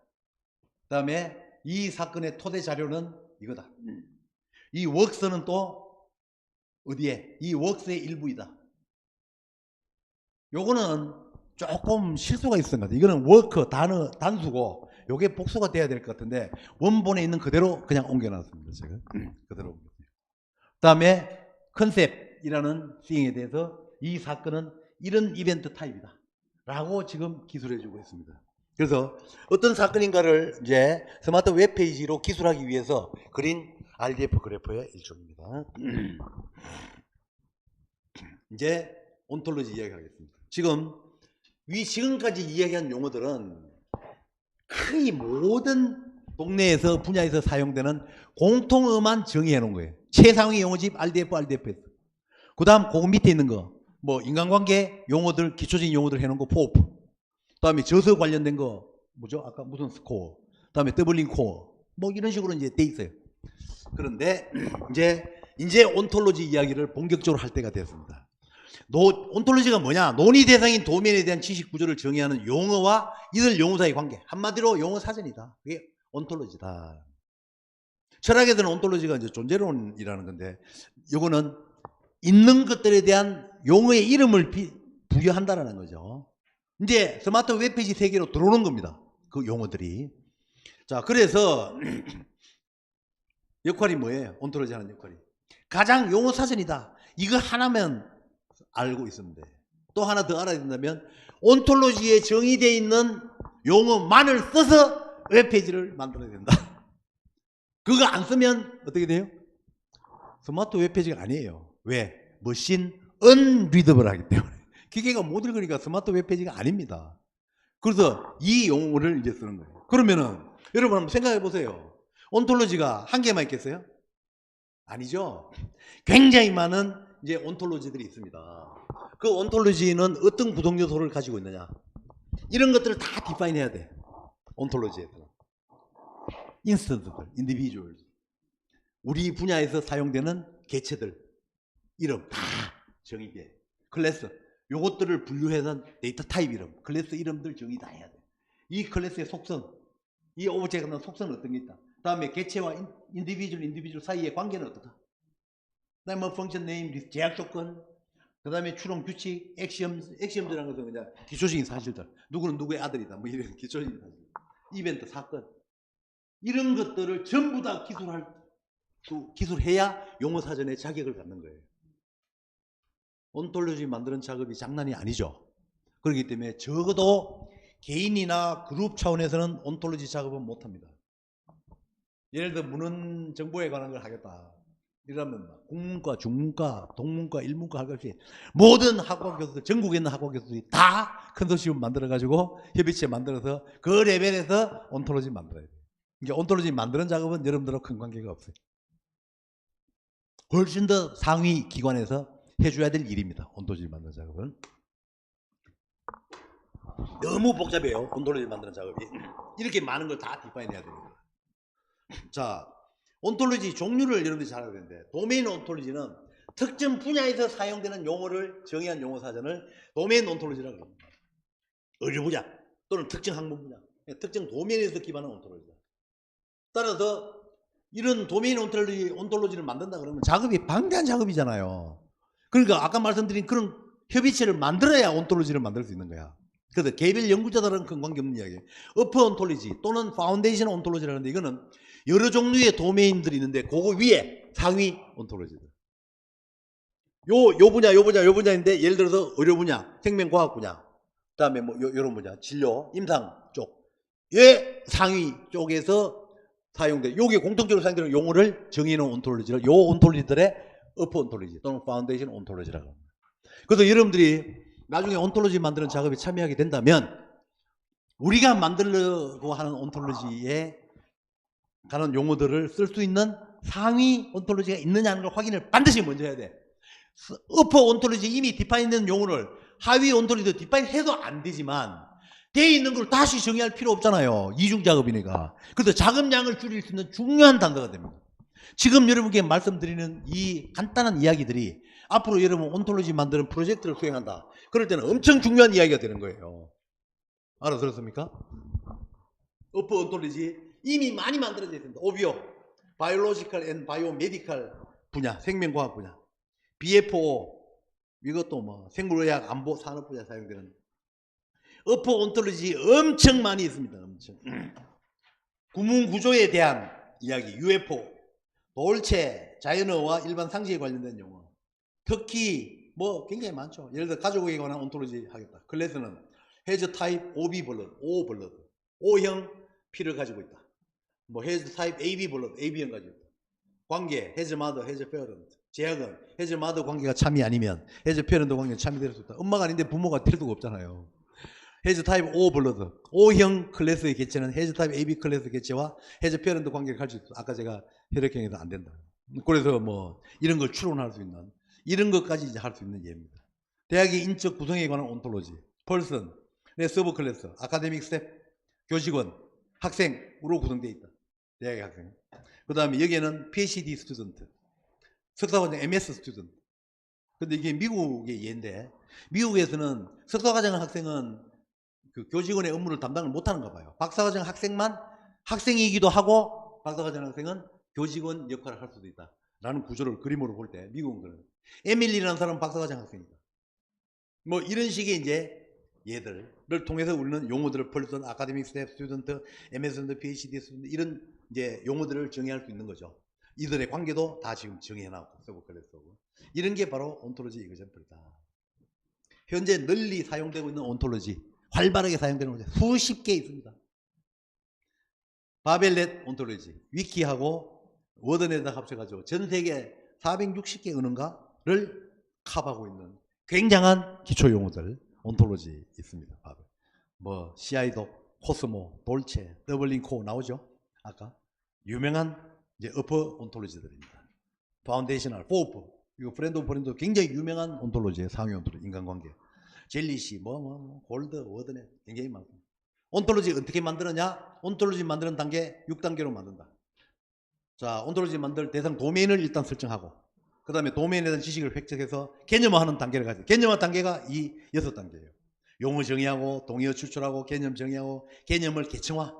그 다음에 이 사건의 토대 자료는 이거다. 이 웍스는 또 어디에? 이 웍스의 일부이다. 요거는 조금 실수가 있었던 것 같아요. 이거는 워크 단어 단수고 요게 복수가 돼야 될 것 같은데 원본에 있는 그대로 그냥 옮겨놨습니다. 제가 그대로 옮겼어요. 그 다음에 컨셉이라는 thing에 대해서 이 사건은 이런 이벤트 타입이다 라고 지금 기술해주고 있습니다. 그래서 어떤 사건인가를 이제 스마트 웹페이지로 기술하기 위해서 그린 RDF 그래프의 일종입니다. 이제 온톨로지 이야기하겠습니다. 지금까지 이야기한 용어들은 거의 모든 동네에서 분야에서 사용되는 공통어만 정의해 놓은 거예요. 최상위 용어집 RDF, RDFS. 그 다음 그 밑에 있는 거 뭐 인간관계 용어들, 기초적인 용어들 해놓은 거 포프. 그 다음에 저서 관련된 거 뭐죠? 아까 무슨 스코어. 그 다음에 더블링 코어. 뭐 이런 식으로 이제 돼 있어요. 그런데 이제 온톨로지 이야기를 본격적으로 할 때가 되었습니다. 온톨로지가 뭐냐? 논의 대상인 도면에 대한 지식 구조를 정의하는 용어와 이들 용어 사이의 관계. 한마디로 용어 사전이다. 그게 온톨로지다. 철학에서는 온톨로지가 이제 존재론이라는 건데, 이거는 있는 것들에 대한 용어의 이름을 부여한다라는 거죠. 이제 스마트 웹페이지 세계로 들어오는 겁니다. 그 용어들이. 자, 그래서 역할이 뭐예요? 온톨로지 하는 역할이. 가장 용어 사전이다. 이거 하나면 알고 있으면 돼. 또 하나 더 알아야 된다면 온톨로지에 정의되어 있는 용어만을 써서 웹페이지를 만들어야 된다. 그거 안 쓰면 어떻게 돼요? 스마트 웹페이지가 아니에요. 왜? 머신 언리더블 하기 때문에. 기계가 못 읽으니까 스마트 웹페이지가 아닙니다. 그래서 이 용어를 이제 쓰는 거예요. 그러면은 여러분 한번 생각해 보세요. 온톨로지가 한 개만 있겠어요? 아니죠. 굉장히 많은 이제 온톨로지들이 있습니다. 그 온톨로지는 어떤 구성 요소를 가지고 있느냐. 이런 것들을 다 디파인 해야 돼. 온톨로지에서. 인스턴스들, 인디비주얼. 우리 분야에서 사용되는 개체들, 이름 다 정의돼. 클래스. 요것들을 분류해서 데이터 타입 이름, 클래스 이름들 정의 다 해야 돼. 이 클래스의 속성, 이 오브젝트는 속성은 어떤 게 있다. 다음에 개체와 인디비주얼 사이의 관계는 어떻다. 그다음에 뭐 펑션 네임, 제약 조건, 그다음에 추론 규칙, 액시엄이라는 것은 그냥 기초적인 사실들. 누구는 누구의 아들이다. 뭐 이런 기초적인 사실. 이벤트, 사건. 이런 것들을 전부 다 기술해야 용어 사전에 자격을 갖는 거예요. 온톨로지 만드는 작업이 장난이 아니죠. 그렇기 때문에 적어도 개인이나 그룹 차원에서는 온톨로지 작업은 못합니다. 예를 들어 문헌 정보에 관한 걸 하겠다. 이러면 국문과, 중문과, 동문과, 일문과 할 것 없이 모든 학과 교수들, 전국에 있는 학과 교수들이 다 컨소시엄 만들어가지고 협의체 만들어서 그 레벨에서 온톨로지 만들어야 돼요. 그러니까 온톨로지 만드는 작업은 여러분들하고 큰 관계가 없어요. 훨씬 더 상위 기관에서 해줘야 될 일입니다. 온톨로지 만드는 작업은. 너무 복잡해요. 온톨로지 만드는 작업이. 이렇게 많은 걸 다 디파인 해야 됩니다. 자, 온톨로지 종류를 여러분들이 잘 알아야 되는데, 도메인 온톨로지는 특정 분야에서 사용되는 용어를 정의한 용어 사전을 도메인 온톨로지라고 합니다. 의료 분야 또는 특정 학문 분야, 특정 도메인에서 기반한 온톨로지다. 따라서 이런 도메인 온톨로지를 만든다 그러면 작업이 방대한 작업이잖아요. 그러니까 아까 말씀드린 그런 협의체를 만들어야 온톨로지를 만들 수 있는 거야. 그래서 개별 연구자들은 큰 관계없는 이야기예요. 어퍼 온톨로지 또는 파운데이션 온톨로지라는데 이거는 여러 종류의 도메인들이 있는데 그거 위에 상위 온톨로지들. 요 분야인데 예를 들어서 의료 분야, 생명과학 분야, 그다음에 뭐 이런 분야, 진료, 임상 쪽, 예 상위 쪽에서 사용돼. 요게 공통적으로 사용되는 용어를 정의해놓은 온톨로지를 요 온톨로지들의 어퍼 온톨로지 또는 파운데이션 온톨로지라고 합니다. 그래서 여러분들이 나중에 온톨로지 만드는 작업에 참여하게 된다면 우리가 만들려고 하는 온톨로지에 가는 용어들을 쓸 수 있는 상위 온톨로지가 있느냐는 걸 확인을 반드시 먼저 해야 돼. 어퍼 온톨로지 이미 디파인된 용어를 하위 온톨로지도 디파인해도 안 되지만 돼 있는 걸 다시 정의할 필요 없잖아요. 이중 작업이니까. 그래서 작업량을 줄일 수 있는 중요한 단서가 됩니다. 지금 여러분께 말씀드리는 이 간단한 이야기들이 앞으로 여러분 온톨로지 만드는 프로젝트를 수행한다. 그럴 때는 엄청 중요한 이야기가 되는 거예요. 알아들었습니까? 어퍼 온톨로지 이미 많이 만들어져 있습니다. 오비오, 바이올로지컬 앤 바이오메디컬 분야, 생명과학 분야. BFO, 이것도 뭐 생물의학 안보 산업 분야 사용되는 어퍼 온톨로지 엄청 많이 있습니다. 엄청. 구문 구조에 대한 이야기, UFO, 돌체, 자연어와 일반 상식에 관련된 용어. 특히 뭐 굉장히 많죠. 예를 들어 가족에 관한 온톨로지 하겠다. 클래스는 헤즈 타입 OB 블러드, O 블러드, O형 피를 가지고 있다. 뭐 헤즈 타입 AB 블러드, AB형 가지고 있다. 관계, 헤즈 마더, 헤즈 페어런트. 제약은 헤즈 마더 관계가 참이 아니면 헤즈 페어런트 관계가 참이 될 수 있다. 엄마가 아닌데 부모가 될 수가 없잖아요. 헤즈 타입 O 블러드, O형 클래스의 개체는 헤즈 타입 AB 클래스 개체와 헤즈 페어런트 관계를 가질 수 있다. 아까 제가 혈액형에서 안 된다. 그래서 뭐 이런 걸 추론할 수 있는 이런 것까지 이제 할 수 있는 예입니다. 대학의 인적 구성에 관한 온톨로지, 펄슨, 서브 클래스, 아카데믹 스텝, 교직원, 학생으로 구성되어 있다. 대학의 학생. 그 다음에 여기에는 PhD 스튜던트, 석사과정 MS 스튜던트. 근데 이게 미국의 예인데 미국에서는 석사과정 학생은 그 교직원의 업무를 담당을 못하는가 봐요. 박사과정 학생만 학생이기도 하고 박사과정 학생은 교직원 역할을 할 수도 있다. 라는 구조를 그림으로 볼 때 미국은 그래요. 에밀리라는 사람은 박사과정 학생이다. 뭐 이런 식의 이제 얘들을 통해서 우리는 용어들을 펄슨, 아카데믹 스텝, 스튜던트, MS 스튜던트, PhD 스튜던트 이런 이제 용어들을 정의할 수 있는 거죠. 이들의 관계도 다 지금 정의해놨고 쓰고 그랬고 이런 게 바로 온톨로지 이그젠플이다. 현재 널리 사용되고 있는 온톨로지, 활발하게 사용되는 온톨로지 수십 개 있습니다. 바벨넷 온톨로지, 위키하고 워드넷에 합쳐가지고 전 세계 460개 언어가를 커버하고 있는 굉장한 기초 용어들 온톨로지 있습니다. 뭐 CI도, 코스모, 돌체, 더블링코 나오죠. 아까 유명한 이제 어퍼 온톨로지들입니다. 파운데이셔널, 포프, 이거 프렌드 오브 프렌드 굉장히 유명한 온톨로지의 상위 온톨로지, 인간관계, 젤리시, 골드, 워드넷 굉장히 많습니다. 온톨로지 어떻게 만드느냐? 온톨로지 만드는 단계 6단계로 만든다. 자, 온톨로지 만들 대상 도메인을 일단 설정하고 그 다음에 도메인에 대한 지식을 획득해서 개념화하는 단계를 가지고 개념화 단계가 이 6단계예요. 용어 정의하고 동의어 추출하고 개념 정의하고 개념을 개층화,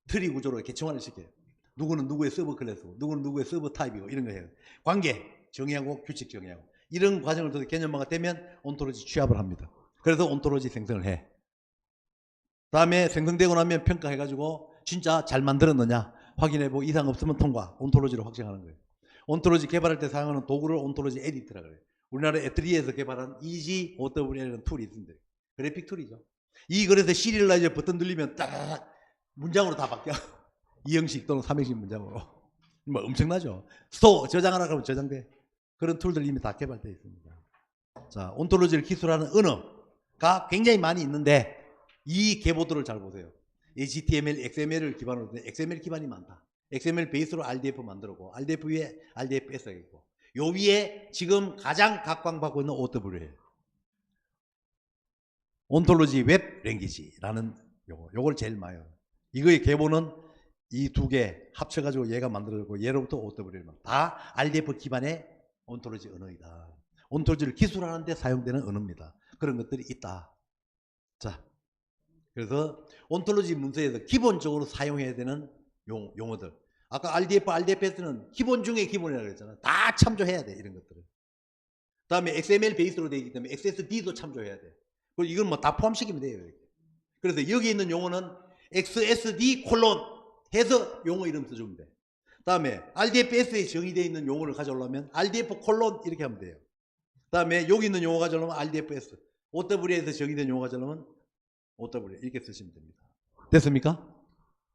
트리 구조로 개층화를 시켜요. 누구는 누구의 서브 클래스고 누구는 누구의 서브 타입이고 이런 거 해요. 관계 정의하고 규칙 정의하고 이런 과정을 통해서 개념화가 되면 온톨로지 취합을 합니다. 그래서 온톨로지 생성을 해. 다음에 생성되고 나면 평가해가지고 진짜 잘 만들었느냐 확인해보고 이상 없으면 통과, 온톨로지로 확정하는 거예요. 온톨로지 개발할 때 사용하는 도구를 온톨로지 에디터라고 해요. 우리나라 애트리에서 개발한 EGOWL이라는 툴이 있습니다. 그래픽 툴이죠. 이 그래서 시리얼라이저 버튼 눌리면 딱 문장으로 다 바뀌어. 2형식 또는 3형식 문장으로. 뭐 엄청나죠. 스토어 저장하라 그러면 저장돼. 그런 툴들 이미 다 개발되어 있습니다. 자, 온톨로지를 기술하는 언어가 굉장히 많이 있는데 이 계보들을 잘 보세요. HTML, XML을 기반으로 된 XML 기반이 많다. XML 베이스로 RDF 만들고 RDF 위에 RDFS가 있고 요 위에 지금 가장 각광받고 있는 OW예요. 온톨로지 웹 랭귀지라는 요걸 제일 많이 해요. 이거의 계보는 이 두 개 합쳐가지고 얘가 만들어졌고 얘로부터 OW를 다 RDF 기반의 온톨로지 언어이다. 온톨로지를 기술하는 데 사용되는 언어입니다. 그런 것들이 있다. 자, 그래서 온톨로지 문서에서 기본적으로 사용해야 되는 용어들. 아까 RDF, RDFS는 기본 중에 기본이라고 했잖아요. 다 참조해야 돼, 이런 것들을. 다음에 XML 베이스로 되어 있기 때문에 XSD도 참조해야 돼. 그리고 이건 뭐 다 포함시키면 돼요. 이렇게. 그래서 여기 있는 용어는 XSD 콜론 해서 용어 이름 써주면 돼. 다음에 RDFS에 정의되어 있는 용어를 가져오려면 RDF 콜론 이렇게 하면 돼요. 다음에 여기 있는 용어 가져오려면 RDFS, OW에서 정의된 용어 가져오려면 OW 이렇게 쓰시면 됩니다. 됐습니까?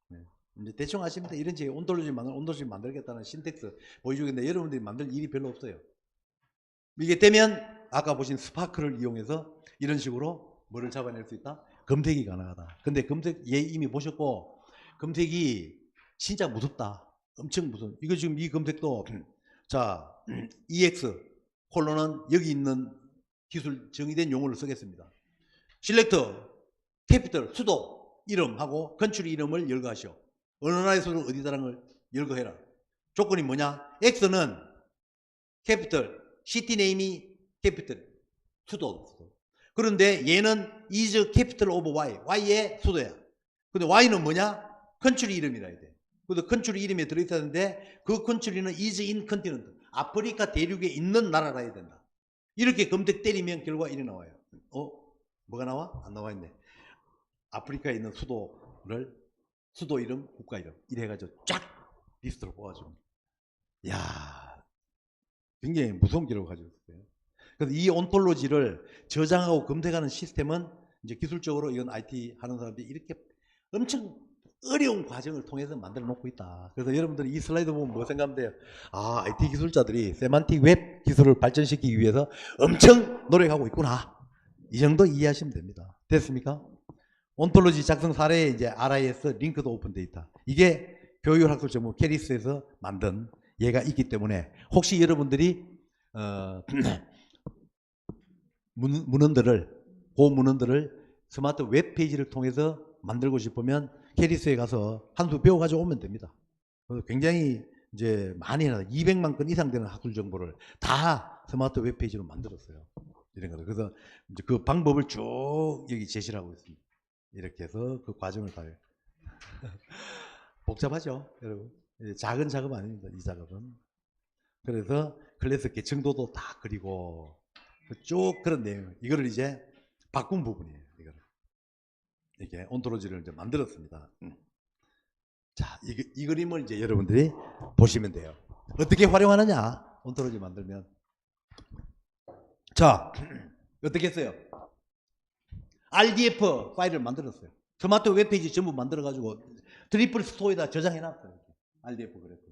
네. 이제 대충 아시면 돼. 이런 식의 온톨로지 만들겠다는 신텍스 보여주겠는데 여러분들이 만들 일이 별로 없어요. 이게 되면 아까 보신 스파크를 이용해서 이런 식으로 뭐를 잡아낼 수 있다? 검색이 가능하다. 근데 검색 예 이미 보셨고 검색이 진짜 무섭다. 엄청 무서워. 이거 지금 이 검색도 자 EX 콜론은 여기 있는 기술 정의된 용어를 쓰겠습니다. 셀렉터 캐피털 수도 이름하고 컨트리 이름을 열거하시오. 어느 나라에서는 어디다라는 걸 열거해라. 조건이 뭐냐? X는 캐피털 시티 네임이 캐피털 수도. 그런데 얘는 is capital of Y. Y의 수도야. 근데 Y는 뭐냐? 컨트리 이름이라 해야 돼. 그래서 컨트리 이름에 들어있어야 되는데 그 컨트리는 is in continent. 아프리카 대륙에 있는 나라라 해야 된다. 이렇게 검색 때리면 결과가 이리 나와요. 뭐가 나와? 안 나와 있네. 아프리카에 있는 수도를 수도 이름, 국가 이름 이래가지고 쫙 리스트로 뽑아주면. 야, 굉장히 무서운 기록을 가지고 있어요. 그래서 이 온톨로지를 저장하고 검색하는 시스템은 이제 기술적으로 이건 IT 하는 사람들이 이렇게 엄청 어려운 과정을 통해서 만들어 놓고 있다. 그래서 여러분들이 이 슬라이드 보면 뭐 생각하면 돼요? 아, IT 기술자들이 세만틱 웹 기술을 발전시키기 위해서 엄청 노력하고 있구나. 이 정도 이해하시면 됩니다. 됐습니까? 온톨로지 작성 사례에 이제 RIS 링크드 오픈 데이터. 이게 교육학술 전문 캐리스에서 만든 얘가 있기 때문에 혹시 여러분들이 문헌들을 스마트 웹페이지를 통해서 만들고 싶으면 캐리스에 가서 한 수 배워가지고 오면 됩니다. 굉장히 이제 많이 해놔 200만 건 이상 되는 학술 정보를 다 스마트 웹페이지로 만들었어요. 이런 거를. 그래서 이제 그 방법을 쭉 여기 제시를 하고 있습니다. 이렇게 해서 그 과정을 다 복잡하죠, 여러분. 작은 작업 아닙니다, 이 작업은. 그래서 클래스 계층도도 다 그리고 쭉 그런 내용. 이거를 이제 바꾼 부분이에요. 이거를. 이렇게 온톨로지를 이제 만들었습니다. 자, 이 그림을 이제 여러분들이 보시면 돼요. 어떻게 활용하느냐? 온톨로지 만들면. 자, 어떻게 했어요? RDF 파일을 만들었어요. 스마트 웹페이지 전부 만들어가지고 트리플 스토어에다 저장해놨어요. RDF 그래프.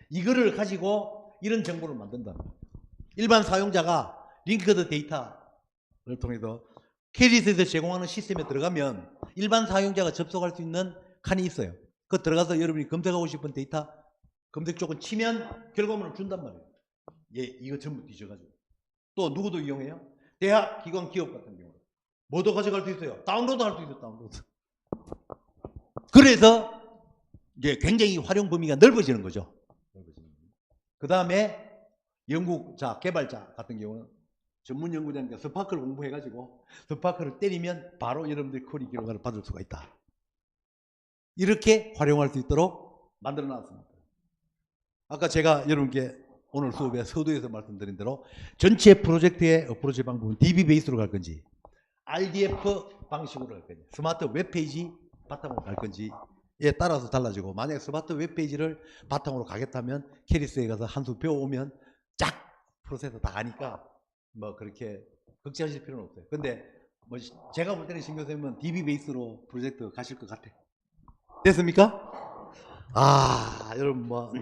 이거를 가지고 이런 정보를 만든다. 일반 사용자가 링크드 데이터를 통해서 캐리스에서 제공하는 시스템에 들어가면 일반 사용자가 접속할 수 있는 칸이 있어요. 그 들어가서 여러분이 검색하고 싶은 데이터 검색 조건 치면 결과물을 준단 말이에요. 예, 이거 전부 뒤져가지고. 또 누구도 이용해요? 대학, 기관, 기업 같은 경우. 뭐도 가져갈 수 있어요. 다운로드 할 수 있어요. 다운로드. 그래서 이제 굉장히 활용 범위가 넓어지는 거죠. 그 다음에 개발자 같은 경우는 전문 연구자니까 스파크를 공부해가지고 스파크를 때리면 바로 여러분들이 쿼리 결과를 받을 수가 있다. 이렇게 활용할 수 있도록 만들어 놨습니다. 아까 제가 여러분께 오늘 수업에 서두에서 말씀드린 대로 전체 프로젝트의 어프로치 방법은 DB 베이스로 갈 건지 RDF 방식으로 갈 건지 스마트 웹페이지 바탕으로 갈 건지에 따라서 달라지고, 만약에 스마트 웹페이지를 바탕으로 가겠다면 캐리스에 가서 한 수 배워오면 쫙 프로세스 다 아니까 뭐 그렇게 걱정하실 필요는 없어요. 근데 뭐 제가 볼 때는 신 교수님은 DB 베이스로 프로젝트 가실 것 같아. 됐습니까? 아, 여러분 뭐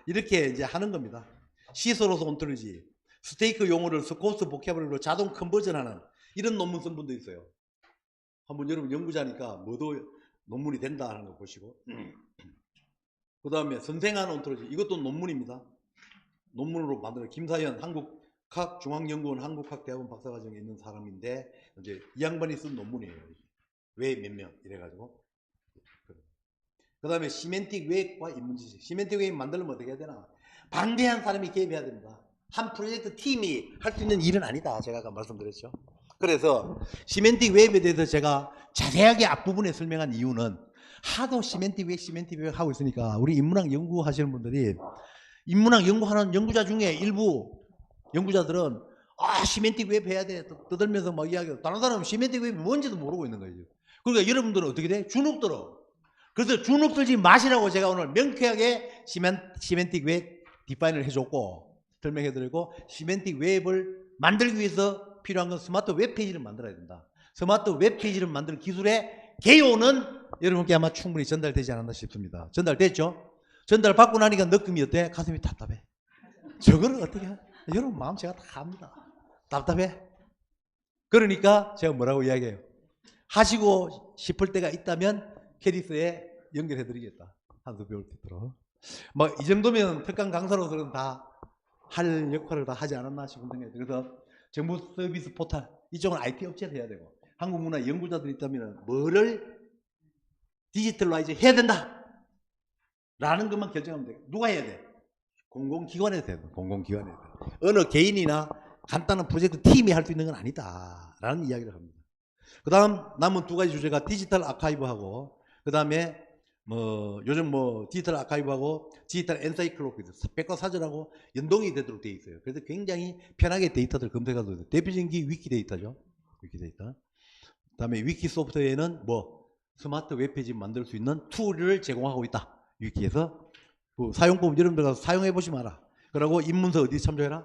이렇게 이제 하는 겁니다. 시소로서 온톨로지, 스테이크 용어를 스코스 보캐블러리로 자동 컨버전하는 이런 논문 쓴 분도 있어요. 한번 여러분 연구자니까 뭐도 논문이 된다 하는 거 보시고. 그 다음에 선생한 온톨로지, 이것도 논문입니다. 논문으로 만들어 김사연 한국학중앙연구원 한국학대학원 박사과정에 있는 사람인데 이제 이 양반이 쓴 논문이에요. 왜 몇 명 이래가지고. 그 다음에 시멘틱 웹과 인문지식. 시멘틱 웹 만들려면 어떻게 해야 되나? 방대한 사람이 개입해야 됩니다. 한 프로젝트 팀이 할 수 있는 일은 아니다. 제가 아까 말씀드렸죠. 그래서 시멘틱 웹에 대해서 제가 자세하게 앞부분에 설명한 이유는 하도 시멘틱 웹 하고 있으니까 우리 인문학 연구하시는 분들이 인문학 연구하는 연구자 중에 일부 연구자들은 시멘틱 웹 해야 돼. 떠들면서 막 이야기하고 다른 사람은 시멘틱 웹이 뭔지도 모르고 있는 거예요. 그러니까 여러분들은 어떻게 돼? 주눅 들어. 그래서 주눅 들지 마시라고 제가 오늘 명쾌하게 시멘틱 웹 디파인을 해줬고 설명해드리고, 시멘틱 웹을 만들기 위해서 필요한 건 스마트 웹페이지를 만들어야 된다. 스마트 웹페이지를 만드는 기술의 개요는 여러분께 아마 충분히 전달되지 않았나 싶습니다. 전달됐죠? 전달받고 나니까 느낌이 어때? 가슴이 답답해. 저거를 어떻게 해? 여러분 마음 제가 다 압니다. 답답해. 그러니까 제가 뭐라고 이야기해요? 하시고 싶을 때가 있다면 캐디스에 연결해드리겠다. 한수 배울 수 있도록. 뭐 이 정도면 특강 강사로서는 다 할 역할을 다 하지 않았나 싶은 생각이 들어요. 그래서 정부 서비스 포탈, 이쪽은 IT 업체를 해야 되고, 한국문화 연구자들이 있다면 뭐를 디지털라이즈 해야 된다 라는 것만 결정하면 돼. 누가 해야 돼? 공공기관에서 해야 돼. 공공기관에서. 어느 개인이나 간단한 프로젝트 팀이 할 수 있는 건 아니다 라는 이야기를 합니다. 그 다음 남은 두 가지 주제가 디지털 아카이브하고, 그 다음에 요즘 디지털 아카이브하고 디지털 엔사이클로피드, 백과사전하고 연동이 되도록 되어 있어요. 그래서 굉장히 편하게 데이터들 검색해도 돼요. 대표적인 게 위키데이터죠. 위키데이터. 그 다음에 위키 소프트웨어는 스마트 웹페이지 만들 수 있는 툴을 제공하고 있다. 위키에서. 그 사용법 여러분들 가서 사용해 보시면 알아. 그리고 입문서 어디 참조해라?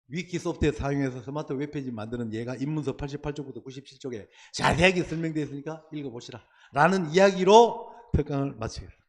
위키 소프트웨어 사용해서 스마트 웹페이지 만드는 예가 입문서 88쪽부터 97쪽에 자세하게 설명되어 있으니까 읽어보시라 라는 이야기로 특강을 마치겠습니다.